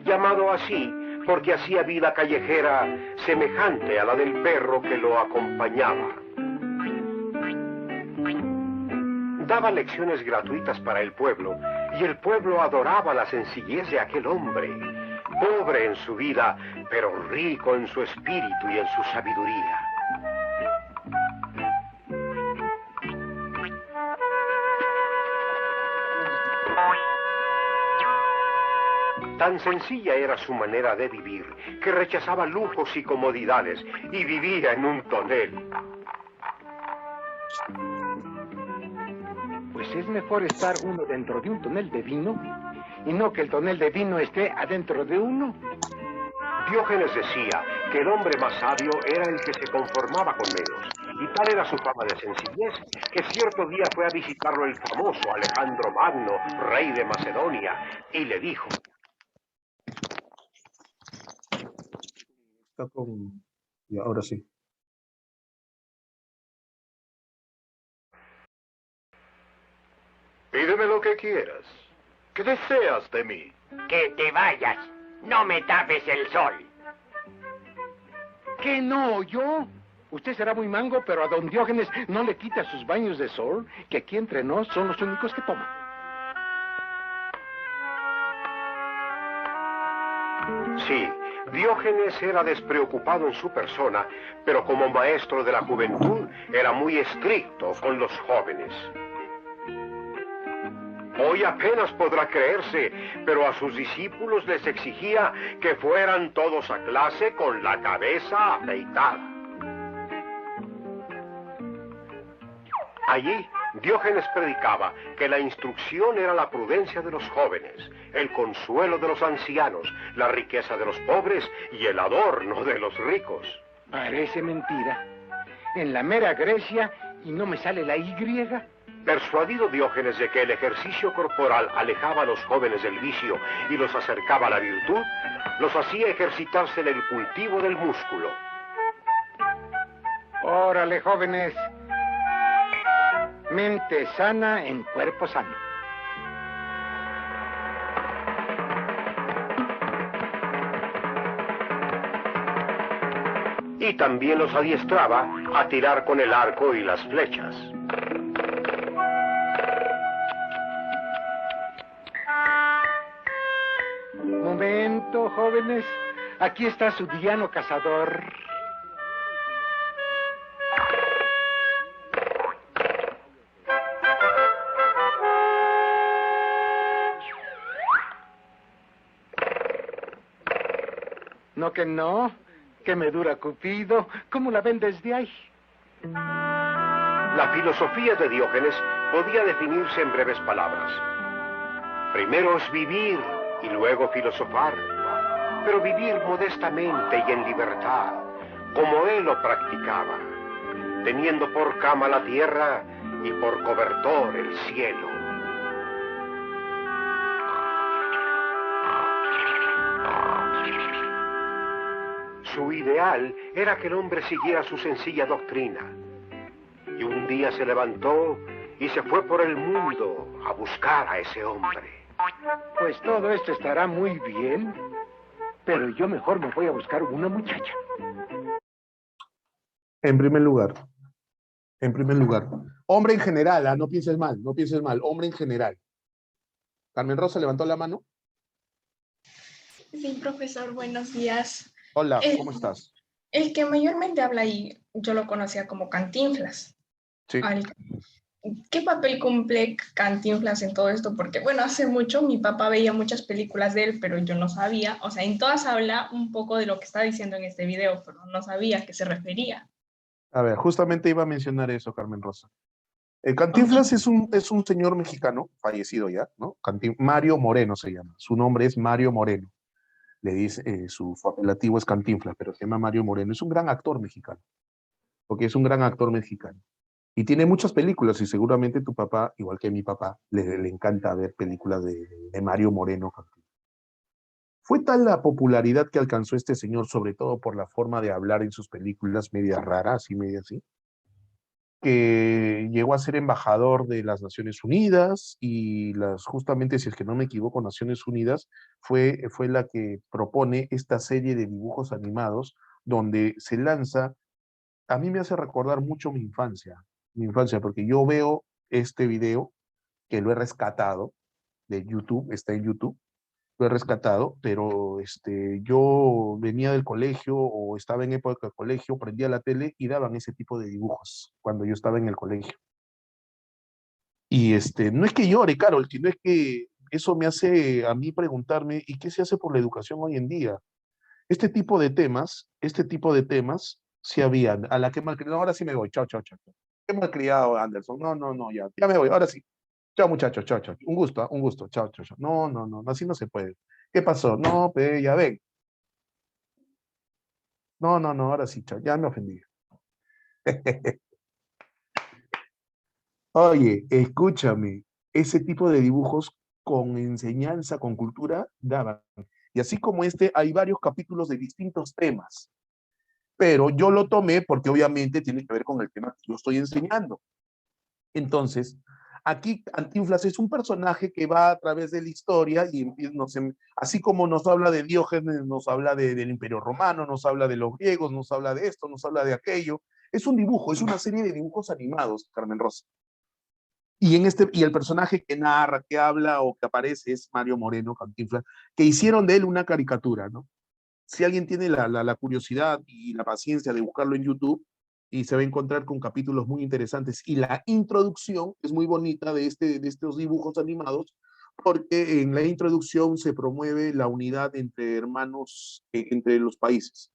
llamado así porque hacía vida callejera semejante a la del perro que lo acompañaba. Daba lecciones gratuitas para el pueblo, y el pueblo adoraba la sencillez de aquel hombre, pobre en su vida, pero rico en su espíritu y en su sabiduría. Tan sencilla era su manera de vivir, que rechazaba lujos y comodidades, y vivía en un tonel. Pues es mejor estar uno dentro de un tonel de vino, y no que el tonel de vino esté adentro de uno. Diógenes decía que el hombre más sabio era el que se conformaba con menos, y tal era su fama de sencillez, que cierto día fue a visitarlo el famoso Alejandro Magno, rey de Macedonia, y le dijo: Está con... Y ahora sí. Pídeme lo que quieras. ¿Qué deseas de mí? Que te vayas. No me tapes el sol. ¿Qué no, yo? Usted será muy mango, pero a don Diógenes no le quita sus baños de sol, que aquí entre nos son los únicos que toman. Sí, Diógenes era despreocupado en su persona, pero como maestro de la juventud era muy estricto con los jóvenes. Hoy apenas podrá creerse, pero a sus discípulos les exigía que fueran todos a clase con la cabeza afeitada. Allí, Diógenes predicaba que la instrucción era la prudencia de los jóvenes, el consuelo de los ancianos, la riqueza de los pobres y el adorno de los ricos. Parece mentira. En la mera Grecia, y no me sale la Y. Persuadido Diógenes de que el ejercicio corporal alejaba a los jóvenes del vicio y los acercaba a la virtud, los hacía ejercitarse en el cultivo del músculo. Órale, jóvenes. Mente sana en cuerpo sano. Y también los adiestraba a tirar con el arco y las flechas. Momento, jóvenes. Aquí está su diano cazador. No, que me dura Cupido. ¿Cómo la ven desde ahí? La filosofía de Diógenes podía definirse en breves palabras. Primero es vivir y luego filosofar, pero vivir modestamente y en libertad, como él lo practicaba, teniendo por cama la tierra y por cobertor el cielo. Su ideal era que el hombre siguiera su sencilla doctrina. Y un día se levantó y se fue por el mundo a buscar a ese hombre. Pues todo esto estará muy bien, pero yo mejor me voy a buscar una muchacha. En primer lugar, hombre en general, no pienses mal, hombre en general. Carmen Rosa levantó la mano. Sí, profesor, buenos días. Hola, ¿cómo estás? El que mayormente habla ahí, yo lo conocía como Cantinflas. Sí. ¿Qué papel cumple Cantinflas en todo esto? Porque, bueno, hace mucho mi papá veía muchas películas de él, pero yo no sabía. O sea, en todas habla un poco de lo que está diciendo en este video, pero no sabía a qué se refería. A ver, justamente iba a mencionar eso, Carmen Rosa. Cantinflas es un señor mexicano, fallecido ya, ¿no? Mario Moreno se llama. Su nombre es Mario Moreno. Le dice, su apelativo es Cantinflas, pero se llama Mario Moreno. Es un gran actor mexicano, porque es un gran actor mexicano. Y tiene muchas películas, y seguramente tu papá, igual que mi papá, le encanta ver películas de Mario Moreno Cantinflas. Fue tal la popularidad que alcanzó este señor, sobre todo por la forma de hablar en sus películas, media raras y media así, que llegó a ser embajador de las Naciones Unidas, y justamente, si es que no me equivoco, Naciones Unidas fue la que propone esta serie de dibujos animados donde se lanza. A mí me hace recordar mucho mi infancia, porque yo veo este video, que lo he rescatado de YouTube, está en YouTube, lo he rescatado, pero yo venía del colegio o estaba en época de colegio, prendía la tele y daban ese tipo de dibujos cuando yo estaba en el colegio. Y no es que llore, Carol, sino es que eso me hace a mí preguntarme, ¿y qué se hace por la educación hoy en día? Este tipo de temas sí habían. A la que malcriado, ahora sí me voy, chao. Qué malcriado, Anderson, no, ya me voy, ahora sí. Chao, muchachos, chao. Un gusto, chao. No, así no se puede. ¿Qué pasó? No, ya ven. No, ahora sí, chao, ya me ofendí. Oye, escúchame, ese tipo de dibujos con enseñanza, con cultura, daban. Y así como hay varios capítulos de distintos temas. Pero yo lo tomé porque obviamente tiene que ver con el tema que yo estoy enseñando. Entonces, Aquí Cantinflas es un personaje que va a través de la historia y así como nos habla de Diógenes, nos habla del Imperio Romano, nos habla de los griegos, nos habla de esto, nos habla de aquello. Es un dibujo, es una serie de dibujos animados, Carmen Rosa. Y el personaje que narra, que habla o que aparece es Mario Moreno, Cantinflas, que hicieron de él una caricatura, ¿no? Si alguien tiene la curiosidad y la paciencia de buscarlo en YouTube, y se va a encontrar con capítulos muy interesantes. Y la introducción es muy bonita de estos dibujos animados, porque en la introducción se promueve la unidad entre hermanos, entre los países.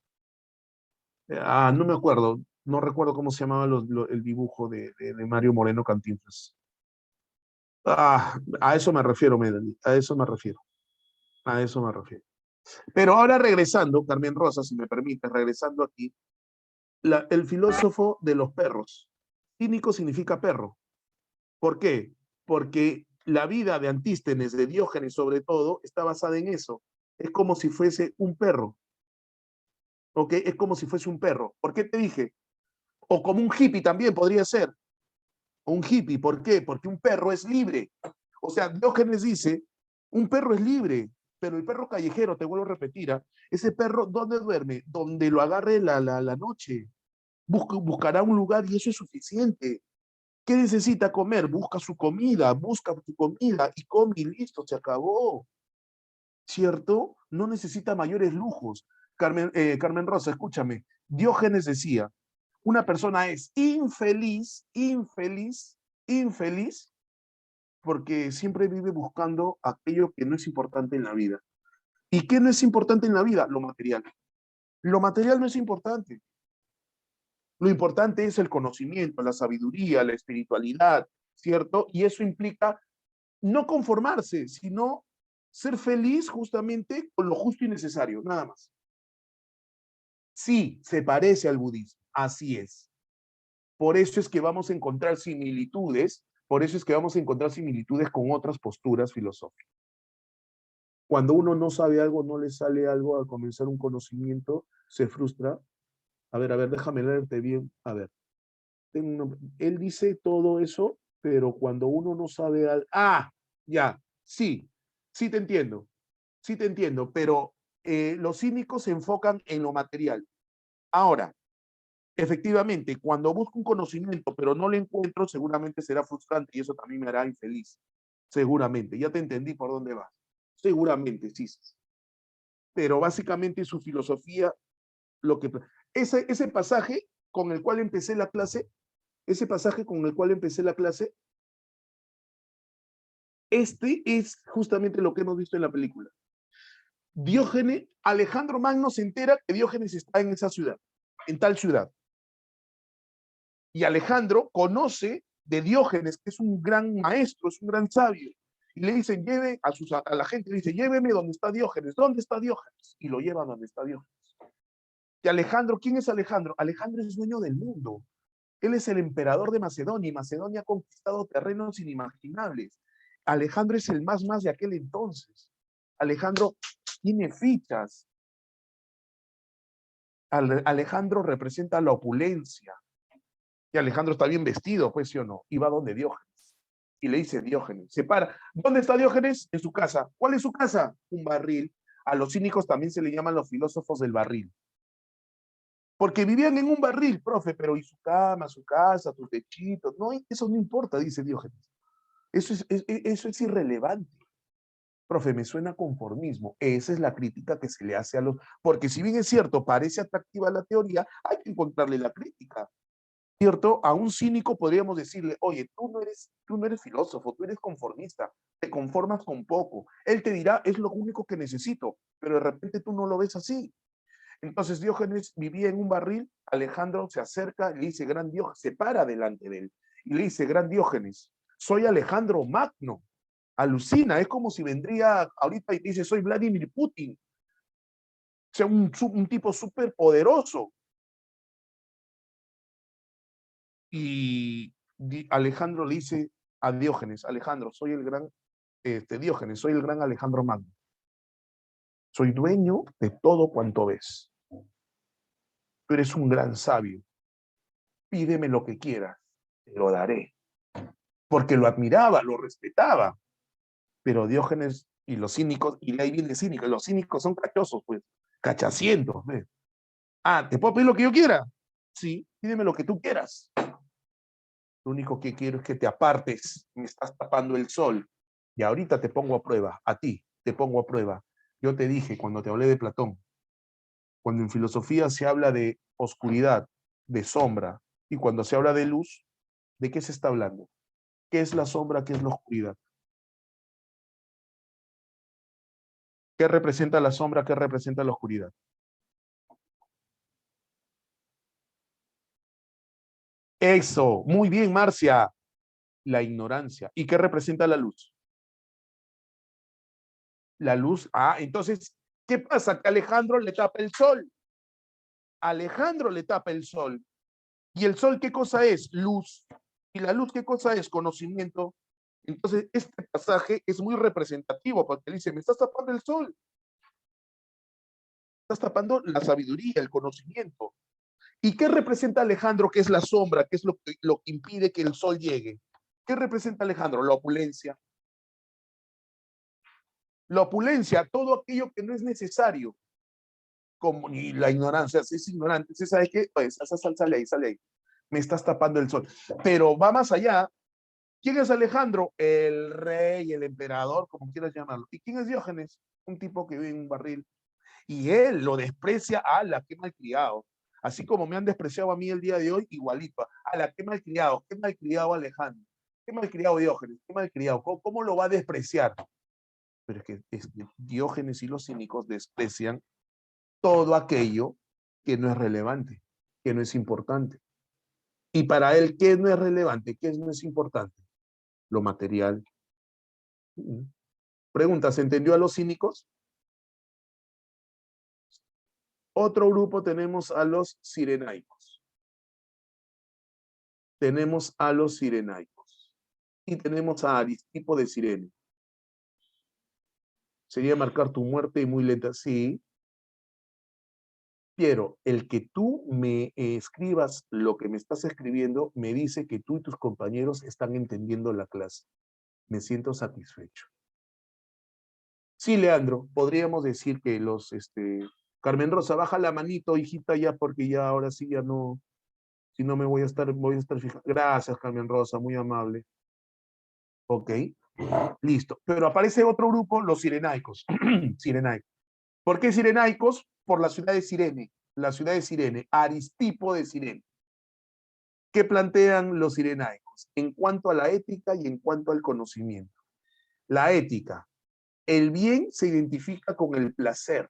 No me acuerdo, no recuerdo cómo se llamaba el dibujo de Mario Moreno Cantinflas. A eso me refiero, Melanie, a eso me refiero. A eso me refiero. Pero ahora regresando, Carmen Rosa, si me permite, regresando aquí, el filósofo de los perros. Cínico significa perro. ¿Por qué? Porque la vida de Antístenes, de Diógenes sobre todo, está basada en eso. Es como si fuese un perro. ¿Ok? Es como si fuese un perro. ¿Por qué te dije? O como un hippie también podría ser. Un hippie, ¿por qué? Porque un perro es libre. O sea, Diógenes dice, un perro es libre, pero el perro callejero, te vuelvo a repetir, ese perro, ¿dónde duerme? Donde lo agarre la noche. Buscará un lugar y eso es suficiente. ¿Qué necesita comer? Busca su comida y come y listo, se acabó. ¿Cierto? No necesita mayores lujos. Carmen Rosa, escúchame. Diógenes decía, una persona es infeliz, porque siempre vive buscando aquello que no es importante en la vida. ¿Y qué no es importante en la vida? Lo material. Lo material no es importante. Lo importante es el conocimiento, la sabiduría, la espiritualidad, ¿cierto? Y eso implica no conformarse, sino ser feliz justamente con lo justo y necesario, nada más. Sí, se parece al budismo, así es. Por eso es que vamos a encontrar similitudes, por eso es que vamos a encontrar similitudes con otras posturas filosóficas. Cuando uno no sabe algo, no le sale algo al comenzar un conocimiento, se frustra. A ver, déjame leerte bien. A ver, él dice todo eso, pero cuando uno no sabe algo... Ya, sí sí te entiendo, pero los cínicos se enfocan en lo material. Ahora, efectivamente, cuando busco un conocimiento, pero no lo encuentro, seguramente será frustrante y eso también me hará infeliz. Seguramente, ya te entendí por dónde vas. Seguramente, sí. Pero básicamente su filosofía, lo que... Ese pasaje con el cual empecé la clase, este es justamente lo que hemos visto en la película. Diógenes, Alejandro Magno se entera que Diógenes está en esa ciudad, en tal ciudad. Y Alejandro conoce de Diógenes, que es un gran maestro, es un gran sabio. Y le dicen, lleve a la gente, le dice, lléveme donde está Diógenes. ¿Dónde está Diógenes? Y lo llevan donde está Diógenes. Y Alejandro, ¿quién es Alejandro? Alejandro es dueño del mundo. Él es el emperador de Macedonia y Macedonia ha conquistado terrenos inimaginables. Alejandro es el más de aquel entonces. Alejandro tiene fichas. Alejandro representa la opulencia. Y Alejandro está bien vestido, pues sí o no. Y va donde Diógenes. Y le dice Diógenes, se para. ¿Dónde está Diógenes? En su casa. ¿Cuál es su casa? Un barril. A los cínicos también se le llaman los filósofos del barril. Porque vivían en un barril, profe, pero ¿y su cama, su casa, tus techitos? No, eso no importa, dice Diógenes. Eso es irrelevante. Profe, me suena conformismo. Esa es la crítica que se le hace a los... Porque si bien es cierto, parece atractiva la teoría, hay que encontrarle la crítica. ¿Cierto? A un cínico podríamos decirle, oye, tú no eres filósofo, tú eres conformista, te conformas con poco. Él te dirá, es lo único que necesito, pero de repente tú no lo ves así. Entonces Diógenes vivía en un barril, Alejandro se acerca y le dice, gran Diógenes, se para delante de él y le dice, gran Diógenes, soy Alejandro Magno. Alucina, es como si vendría ahorita y dice, soy Vladimir Putin. O sea, un tipo súper poderoso. Y Alejandro le dice a Diógenes, Alejandro, soy el gran, Diógenes, soy el gran Alejandro Magno. Soy dueño de todo cuanto ves. Tú eres un gran sabio. Pídeme lo que quieras, te lo daré. porque lo admiraba, lo respetaba. Pero Diógenes y los cínicos, y de ahí viene cínico, los cínicos son cachosos, pues, cachacientos, ¿ves? Ah, ¿te puedo pedir lo que yo quiera? Sí, pídeme lo que tú quieras. Lo único que quiero es que te apartes, me estás tapando el sol. Y ahorita te pongo a prueba, a ti te pongo a prueba. Yo te dije cuando te hablé de Platón, cuando en filosofía se habla de oscuridad, de sombra, y cuando se habla de luz, ¿de qué se está hablando? ¿Qué es la sombra? ¿Qué es la oscuridad? ¿Qué representa la sombra? ¿Qué representa la oscuridad? Eso, muy bien, Marcia. La ignorancia. ¿Y qué representa la luz? La luz, entonces, ¿qué pasa? Que Alejandro le tapa el sol. Alejandro le tapa el sol. ¿Y el sol qué cosa es? Luz. ¿Y la luz qué cosa es? Conocimiento. Entonces, este pasaje es muy representativo porque él dice, me estás tapando el sol. Estás tapando la sabiduría, el conocimiento. ¿Y qué representa Alejandro, que es la sombra, que es lo que impide que el sol llegue? ¿Qué representa Alejandro? La opulencia. La opulencia, todo aquello que no es necesario, como ni la ignorancia, si es ignorante, ¿sí sabes qué? Pues, sale ahí, me estás tapando el sol. Pero va más allá. ¿Quién es Alejandro? El rey, el emperador, como quieras llamarlo. ¿Y quién es Diógenes? Un tipo que vive en un barril. Y él lo desprecia, ala, qué malcriado. Así como me han despreciado a mí el día de hoy, igualito. Ala, qué malcriado Alejandro. Qué malcriado Diógenes, qué malcriado. ¿Cómo lo va a despreciar? Pero es que Diógenes y los cínicos desprecian todo aquello que no es relevante, que no es importante. Y para él, ¿qué no es relevante? ¿Qué no es importante? Lo material. Pregunta, ¿se entendió a los cínicos? Otro grupo tenemos a los sirenaicos. Tenemos a los sirenaicos. Y tenemos a Aristipo de Cirene. Sería marcar tu muerte y muy lenta. Sí. Piero, el que tú me escribas lo que me estás escribiendo me dice que tú y tus compañeros están entendiendo la clase. Me siento satisfecho. Sí, Leandro, podríamos decir que Carmen Rosa, baja la manito, hijita, ya, porque ya ahora sí ya no, si no me voy a estar fijando. Gracias, Carmen Rosa, muy amable. Ok, listo. Pero aparece otro grupo, los sirenaicos. Sirenaicos. ¿Por qué sirenaicos? Por la ciudad de Cirene. La ciudad de Cirene, Aristipo de Cirene. ¿Qué plantean los sirenaicos? En cuanto a la ética y en cuanto al conocimiento. La ética. El bien se identifica con el placer.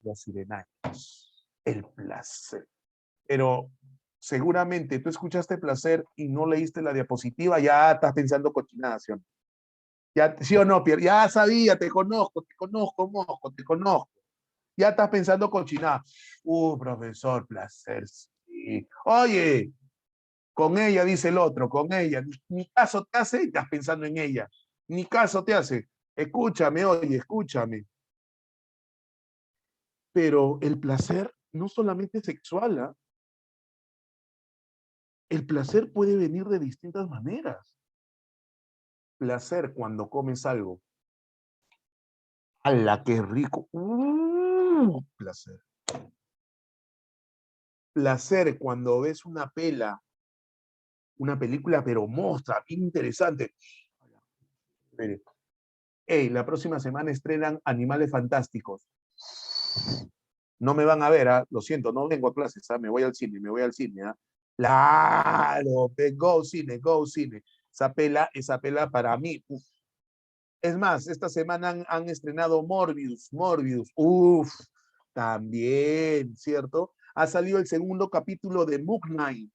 Los sirenaicos. El placer. Pero seguramente tú escuchaste placer y no leíste la diapositiva, ya estás pensando cochinadas, ¿sí o no? Ya, ¿sí o no, Pierre? Ya sabía, te conozco, mojo, te conozco. Ya estás pensando cochinada. Profesor, placer, sí. Oye, con ella, dice el otro, con ella. Ni caso te hace y estás pensando en ella. Ni caso te hace. Escúchame, oye, escúchame. Pero el placer no solamente es sexual, ¿ah? El placer puede venir de distintas maneras. Placer cuando comes algo. ¡Hala, qué rico! Placer. Placer cuando ves una película, pero mostra, bien interesante. Mire. Hey, la próxima semana estrenan Animales Fantásticos. No me van a ver, lo siento, no vengo a clases, me voy al cine, Claro, go cine. Esa pela para mí. Uf. Es más, esta semana han estrenado Morbius. También, ¿cierto? Ha salido el segundo capítulo de Moon Knight.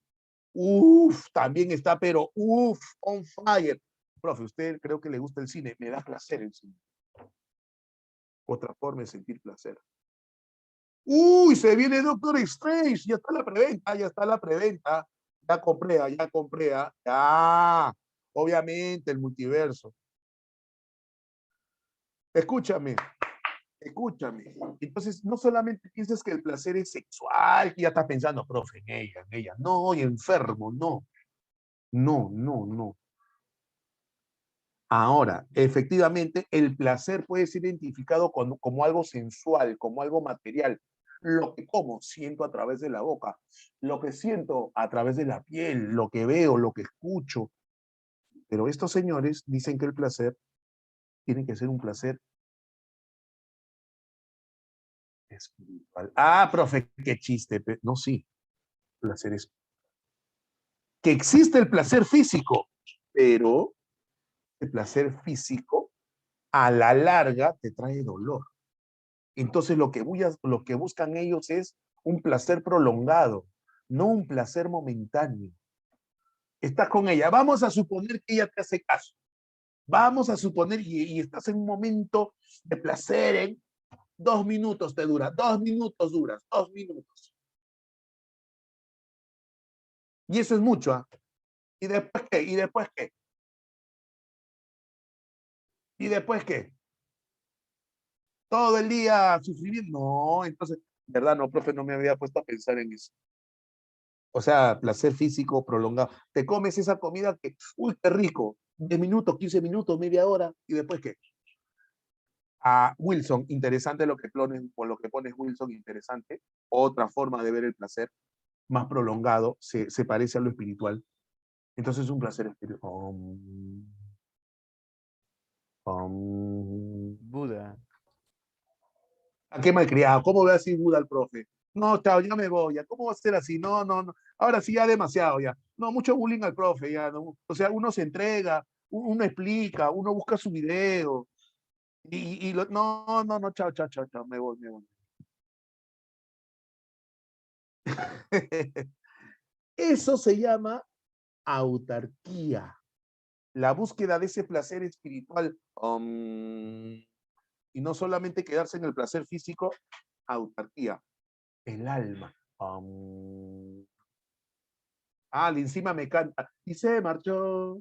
También está, pero on fire. Profe, usted creo que le gusta el cine, me da placer el cine. Otra forma de sentir placer. Se viene Doctor Strange, ya está la preventa. Ya compré. Ya, obviamente el multiverso. Escúchame. Entonces, no solamente piensas que el placer es sexual, que ya estás pensando, profe, en ella. No, y enfermo, no. No, no, no. Ahora, efectivamente, el placer puede ser identificado como algo sensual, como algo material. Lo que como, siento a través de la boca. Lo que siento a través de la piel, lo que veo, lo que escucho. Pero estos señores dicen que el placer tiene que ser un placer espiritual. Ah, profe, qué chiste. No, sí, placer es. Que existe el placer físico, pero el placer físico a la larga te trae dolor. Entonces lo que buscan ellos es un placer prolongado, no un placer momentáneo. Estás con ella, vamos a suponer que ella te hace caso. Vamos a suponer y estás en un momento de placer en 2 minutos te dura, 2 minutos duras, 2 minutos. Y eso es mucho, ¿ah? ¿Y después qué? ¿Y después qué? ¿Y después qué? Todo el día sufrimiento. No, entonces, verdad, no, profe, no me había puesto a pensar en eso. O sea, placer físico prolongado. Te comes esa comida que, uy, qué rico. 10 minutos, 15 minutos, media hora, y después qué. A Wilson, interesante lo que pones, por lo que pones Wilson, interesante. Otra forma de ver el placer, más prolongado, se parece a lo espiritual. Entonces es un placer espiritual. Buda. ¿A qué malcriado? ¿Cómo ve así Buda al profe? No, chao, ya me voy. Ya. ¿Cómo va a ser así? No, no, no. Ahora sí, ya demasiado, ya. No, mucho bullying al profe, ya. No. O sea, uno se entrega, uno explica, uno busca su video. No, no, no, chao, chao, chao, chao. Me voy, me voy. Eso se llama autarquía. La búsqueda de ese placer espiritual. Y no solamente quedarse en el placer físico, autarquía. El alma. Encima me canta. Y se marchó,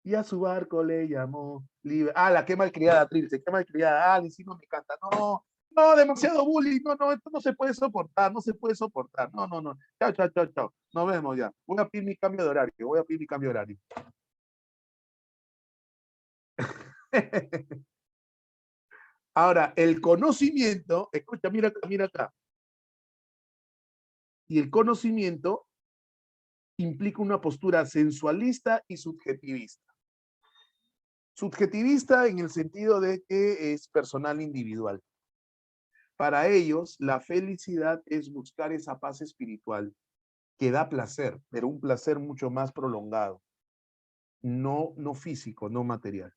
y a su barco le llamó. La qué malcriada, Trilce, qué malcriada. Encima me canta. No, no, demasiado bullying. No, no, esto no se puede soportar, no se puede soportar. No, no, no. Chao, chao, chao, chao. Nos vemos ya. Voy a pedir mi cambio de horario. Voy a pedir mi cambio de horario. Ahora, el conocimiento, escucha, mira acá, mira acá. Y el conocimiento implica una postura sensualista y subjetivista. Subjetivista en el sentido de que es personal individual. Para ellos, la felicidad es buscar esa paz espiritual que da placer, pero un placer mucho más prolongado, no físico, no material.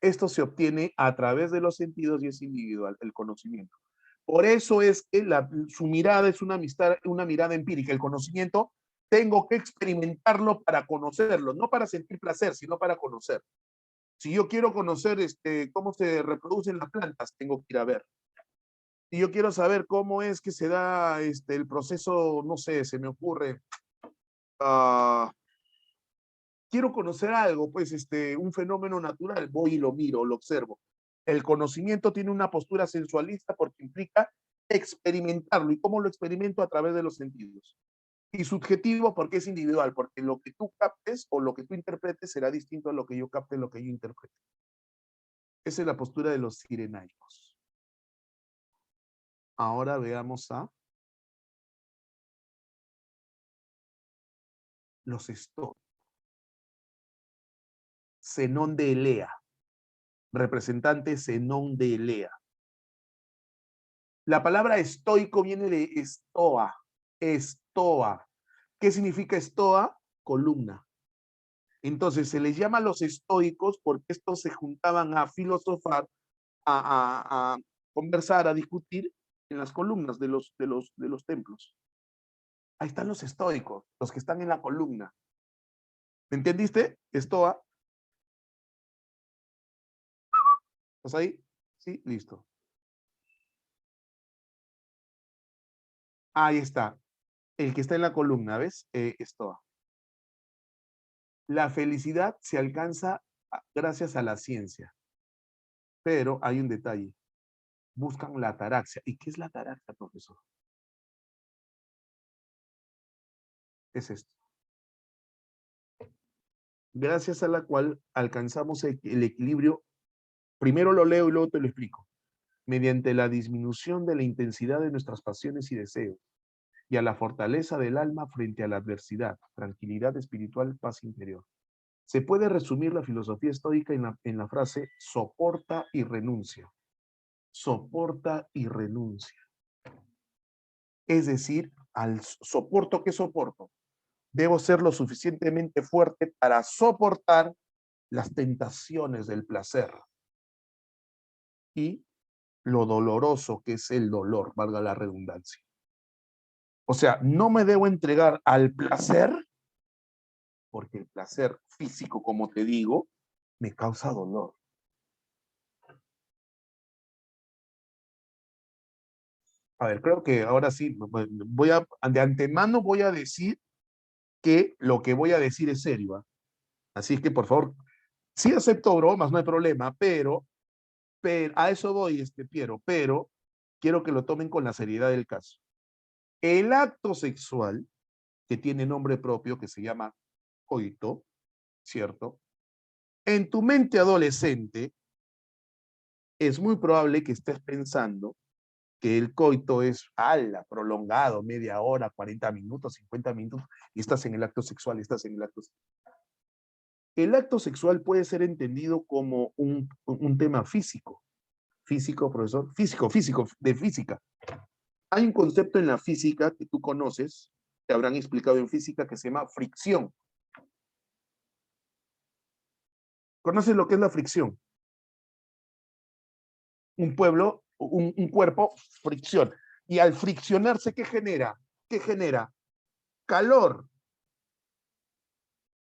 Esto se obtiene a través de los sentidos y es individual, el conocimiento. Por eso es que su mirada es una mirada empírica. El conocimiento tengo que experimentarlo para conocerlo, no para sentir placer, sino para conocer. Si yo quiero conocer cómo se reproducen las plantas, tengo que ir a ver. Si yo quiero saber cómo es que se da el proceso, no sé, se me ocurre, quiero conocer algo, pues un fenómeno natural, voy y lo miro, lo observo. El conocimiento tiene una postura sensualista porque implica experimentarlo. ¿Y cómo lo experimento? A través de los sentidos. Y subjetivo porque es individual, porque lo que tú captes o lo que tú interpretes será distinto a lo que yo capte, lo que yo interprete. Esa es la postura de los cirenaicos. Ahora veamos a los estoicos. Zenón de Elea, representante Zenón de Elea. La palabra estoico viene de estoa, estoa. ¿Qué significa estoa? Columna. Entonces se les llama los estoicos porque estos se juntaban a filosofar, a conversar, a discutir en las columnas de los templos. Ahí están los estoicos, los que están en la columna. ¿Me entendiste? Estoa. ¿Estás ahí? Sí, listo. Ahí está. El que está en la columna, ¿ves? Estoa. La felicidad se alcanza gracias a la ciencia. Pero hay un detalle. Buscan la ataraxia. ¿Y qué es la ataraxia, profesor? Es esto. gracias a la cual alcanzamos el equilibrio. Primero lo leo y luego te lo explico. Mediante la disminución de la intensidad de nuestras pasiones y deseos, y a la fortaleza del alma frente a la adversidad, tranquilidad espiritual, paz interior. Se puede resumir la filosofía estoica en la frase soporta y renuncia. Soporta y renuncia. Es decir, soporto, ¿qué soporto? Debo ser lo suficientemente fuerte para soportar las tentaciones del placer y lo doloroso que es el dolor, valga la redundancia. O sea, no me debo entregar al placer, porque el placer físico, como te digo, me causa dolor. A ver, creo que ahora sí, de antemano voy a decir que lo que voy a decir es serio. ¿Eh? Así es que, por favor, sí acepto bromas, no hay problema, pero a eso voy, Piero, pero quiero que lo tomen con la seriedad del caso. El acto sexual, que tiene nombre propio, que se llama coito, ¿cierto? En tu mente adolescente, es muy probable que estés pensando que el coito es prolongado, media hora, 40 minutos, 50 minutos, y estás en el acto sexual, estás en el acto sexual. El acto sexual puede ser entendido como un tema físico. Físico, profesor, físico, de física. Hay un concepto en la física que tú conoces, te habrán explicado en física, que se llama fricción. ¿Conoces lo que es la fricción? Un cuerpo, fricción. Y al friccionarse, ¿qué genera? ¿Qué genera? Calor.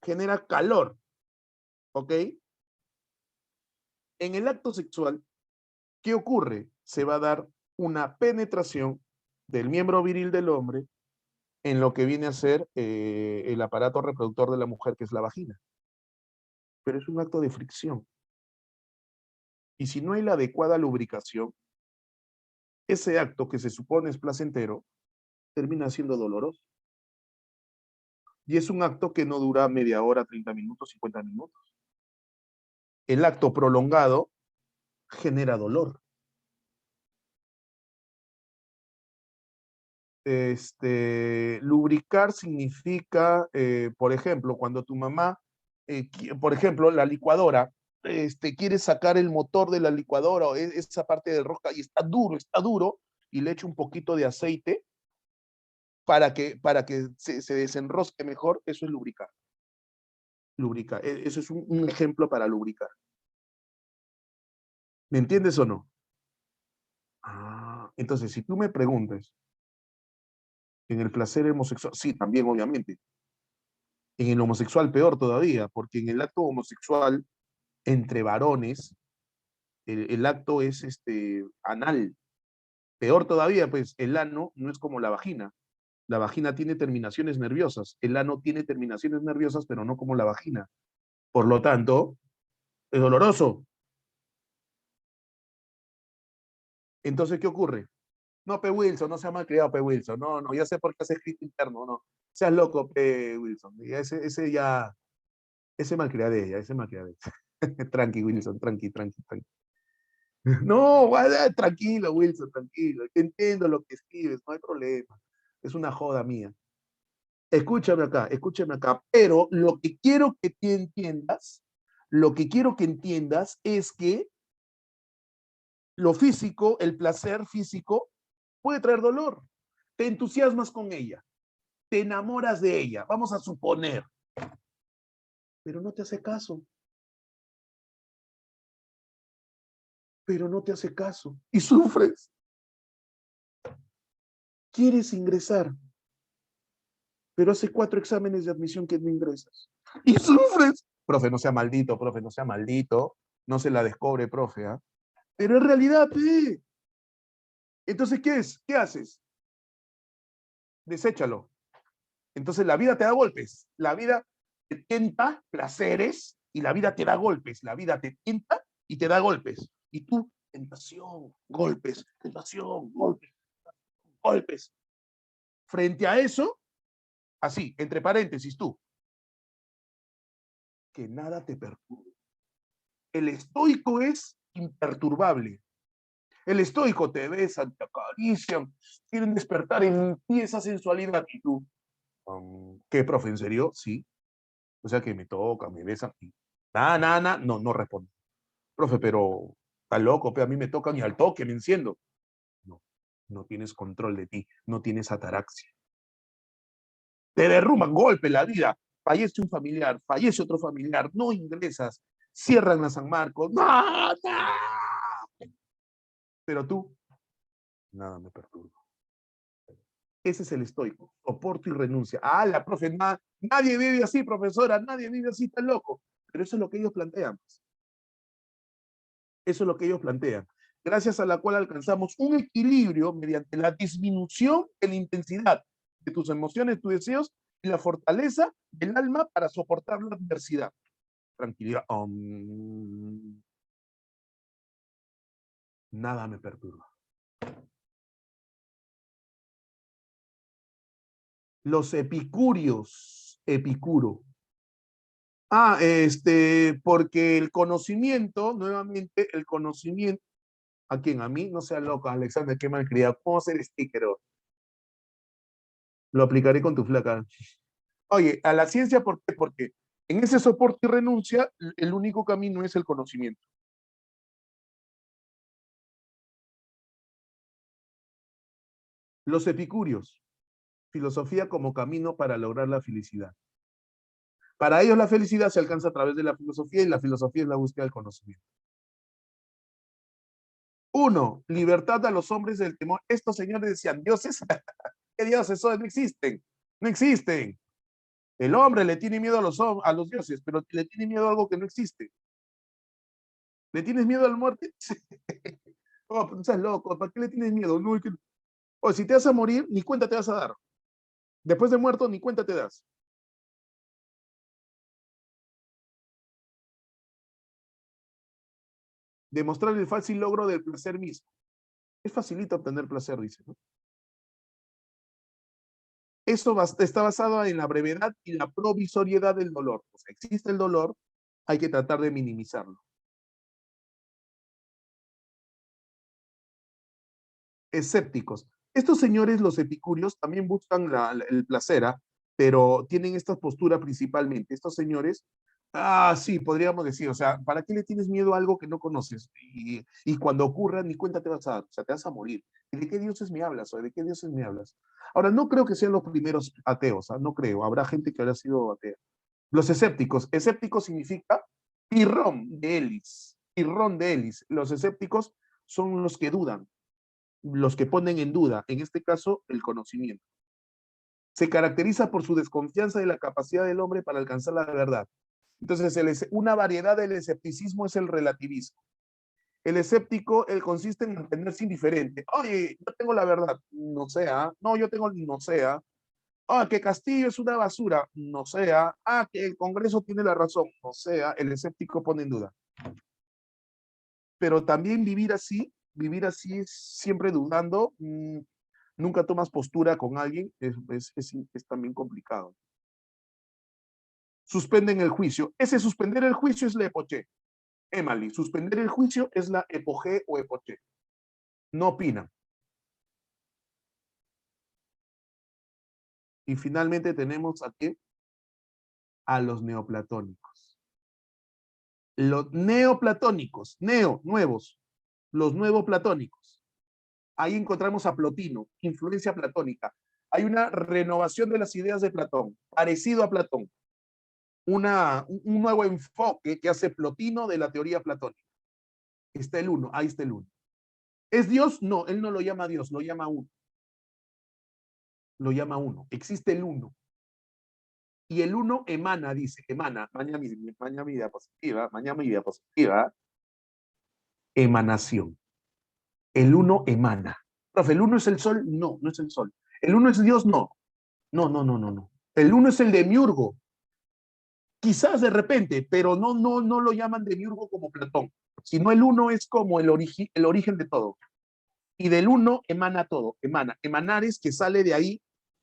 Genera calor. ¿Ok? En el acto sexual, ¿qué ocurre? Se va a dar una penetración del miembro viril del hombre en lo que viene a ser el aparato reproductor de la mujer, que es la vagina. Pero es un acto de fricción. Y si no hay la adecuada lubricación, ese acto que se supone es placentero, termina siendo doloroso. Y es un acto que no dura media hora, 30 minutos, 50 minutos. El acto prolongado genera dolor. Lubricar significa, por ejemplo, cuando tu mamá, por ejemplo, la licuadora, quiere sacar el motor de la licuadora o esa parte de rosca y está duro, y le echa un poquito de aceite para que se desenrosque mejor. Eso es lubricar. Lubricar. Eso es un ejemplo para lubricar. ¿Me entiendes o no? Entonces, si tú me preguntas, en el placer homosexual, sí, también, obviamente. En el homosexual peor todavía, porque en el acto homosexual entre varones, el acto es anal. Peor todavía, pues el ano no es como la vagina. La vagina tiene terminaciones nerviosas. El ano tiene terminaciones nerviosas, pero no como la vagina. Por lo tanto, es doloroso. Entonces, ¿qué ocurre? No, P. Wilson, no se ha malcriado, P. Wilson. No, ya sé por qué hace escrito interno, no. Seas loco, P. Wilson. Y ese malcriadella, ese malcriadella. Tranqui, Wilson, tranqui. No, tranquilo, Wilson, tranquilo. Entiendo lo que escribes, no hay problema. Es una joda mía. Escúchame acá. Pero lo que quiero que te entiendas, es que lo físico, el placer físico, puede traer dolor. Te entusiasmas con ella, te enamoras de ella, vamos a suponer, pero no te hace caso. Y sufres. Quieres ingresar, pero hace 4 exámenes de admisión que no ingresas. Y sufres. Profe, no sea maldito, no se la descobre, profe. ¿Ah? Pero en realidad, entonces, ¿qué haces? Deséchalo. Entonces la vida te da golpes. La vida te tienta placeres y la vida te da golpes. La vida te tienta y te da golpes. Y tú, tentación, golpes. Frente a eso, así, entre paréntesis, tú, que nada te perturbe. El estoico es imperturbable. El estoico te besan, te acarician, quieren despertar en ti esa sensualidad. Y tú, ¿qué, profe? ¿En serio? Sí. O sea que me tocan, me besan. Y nada, no respondo. Profe, pero está loco, a mí me tocan y al toque me enciendo. No, no tienes control de ti, no tienes ataraxia. Te derrumban, golpe la vida. Fallece un familiar, fallece otro familiar, no ingresas, cierran a San Marcos. ¡No! Pero tú, nada me perturba. Ese es el estoico, soporto y renuncia. Ah, la profe, nadie vive así, profesora, nadie vive así, tan loco. Pero eso es lo que ellos plantean. Eso es lo que ellos plantean. Gracias a la cual alcanzamos un equilibrio mediante la disminución de la intensidad de tus emociones, tus deseos y la fortaleza del alma para soportar la adversidad. Tranquilidad. Nada me perturba. Los epicúreos, Epicuro. Porque el conocimiento, nuevamente, el conocimiento, ¿a quién? A mí, no sea loco, Alexander, qué malcriado. ¿Cómo hacer sticker? Lo aplicaré con tu flaca. Oye, a la ciencia, ¿por qué? Porque en ese soporte y renuncia, el único camino es el conocimiento. Los epicúreos, filosofía como camino para lograr la felicidad. Para ellos la felicidad se alcanza a través de la filosofía y la filosofía es la búsqueda del conocimiento. 1. Libertad a los hombres del temor. Estos señores decían, dioses, ¿qué dioses son? No existen, no existen. El hombre le tiene miedo a los dioses, pero le tiene miedo a algo que no existe. ¿Le tienes miedo a la muerte? Oh, pues estás loco, ¿para qué le tienes miedo? No, o si te vas a morir, ni cuenta te vas a dar. Después de muerto, ni cuenta te das. Demostrar el fácil logro del placer mismo. Es facilito obtener placer, dice, ¿no? Eso está basado en la brevedad y la provisoriedad del dolor. O sea, existe el dolor, hay que tratar de minimizarlo. Escépticos. Estos señores, los epicúreos, también buscan el placer, pero tienen esta postura principalmente. Estos señores, sí, podríamos decir, o sea, ¿para qué le tienes miedo a algo que no conoces? Y cuando ocurra, ni cuenta te vas a dar, o sea, te vas a morir. ¿Y de qué dioses me hablas? ¿O de qué dioses me hablas? Ahora, no creo que sean los primeros ateos, no creo. Habrá gente que habrá sido atea. Los escépticos. Escéptico significa pirrón de Elis. Pirrón de Elis. Los escépticos son los que dudan, los que ponen en duda, en este caso, el conocimiento. Se caracteriza por su desconfianza de la capacidad del hombre para alcanzar la verdad. Entonces, una variedad del escepticismo es el relativismo. El escéptico, consiste en mantenerse indiferente. Oye, yo tengo la verdad. No sea. No, yo tengo no sea. Que Castillo es una basura. No sea. Que el Congreso tiene la razón. No sea. El escéptico pone en duda. Pero también vivir así es siempre dudando, nunca tomas postura con alguien, es también complicado. Suspenden el juicio. Ese suspender el juicio es la epoché. Emily, suspender el juicio es la epogé o epoché. No opinan. Y finalmente tenemos aquí a los neoplatónicos. Los neoplatónicos, nuevos, los nuevoplatónicos. Ahí encontramos a Plotino, influencia platónica. Hay una renovación de las ideas de Platón, parecido a Platón. Un nuevo enfoque que hace Plotino de la teoría platónica. Está el uno, ahí está el uno. ¿Es Dios? No, él no lo llama Dios, lo llama uno. Lo llama uno. Existe el uno. Y el uno emana, dice, mañana mi diapositiva, emanación. El uno emana. Profe, ¿el uno es el sol? No, no es el sol. ¿El uno es Dios? No. No. El uno es el demiurgo. Quizás de repente, pero no lo llaman demiurgo como Platón, sino el uno es como el origen de todo. Y del uno emana todo, emana. Emanar es que sale de ahí,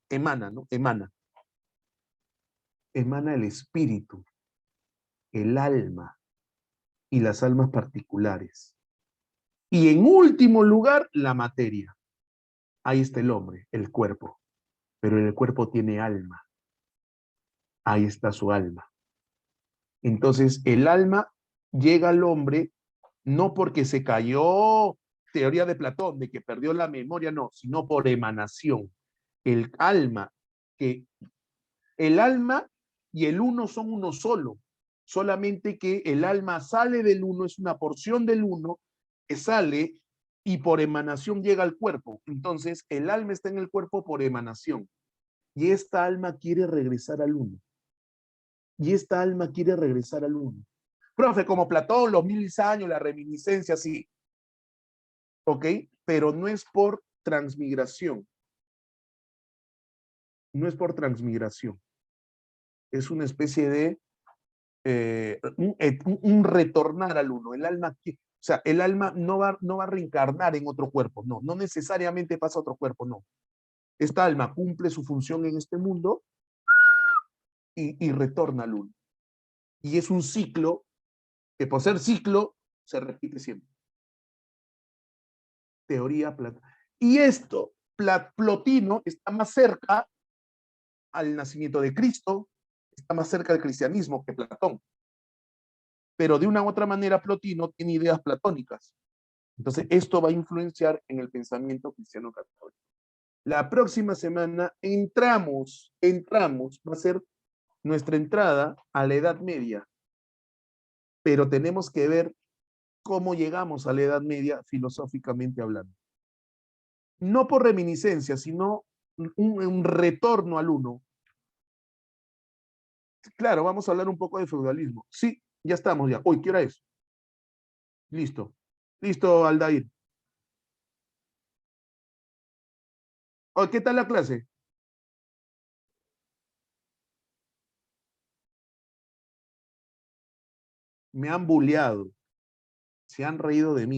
emana, ¿no? Emana el espíritu. el alma y las almas particulares. Y en último lugar, la materia. Ahí está el hombre, el cuerpo. Pero el cuerpo tiene alma. Ahí está su alma. Entonces, el alma llega al hombre no porque se cayó, teoría de Platón, de que perdió la memoria, no, sino por emanación. El alma, que el alma y el uno son uno solo, solamente que el alma sale del uno, es una porción del uno que sale y por emanación llega al cuerpo. Entonces, el alma está en el cuerpo por emanación. Y esta alma quiere regresar al uno. Y esta alma quiere regresar al uno. Profe, como Platón, los 1000 años, la reminiscencia, sí. ¿Ok? Pero no es por transmigración. No es por transmigración. Es una especie de un retornar al uno. El alma, o sea, el alma no va a reencarnar en otro cuerpo. No, no necesariamente pasa a otro cuerpo, no. Esta alma cumple su función en este mundo y retorna al uno. Y es un ciclo que por ser ciclo se repite siempre. Teoría Platón. Y esto, Plotino, está más cerca al nacimiento de Cristo, está más cerca del cristianismo que Platón. Pero de una u otra manera Plotino tiene ideas platónicas. Entonces esto va a influenciar en el pensamiento cristiano católico. La próxima semana entramos, va a ser nuestra entrada a la Edad Media. Pero tenemos que ver cómo llegamos a la Edad Media filosóficamente hablando. No por reminiscencia, sino un retorno al uno. Claro, vamos a hablar un poco de feudalismo. Sí, ya estamos ya. Uy, ¿qué hora es? Listo. Listo, Aldair. Oh, ¿qué tal la clase? Me han bulleado. Se han reído de mí.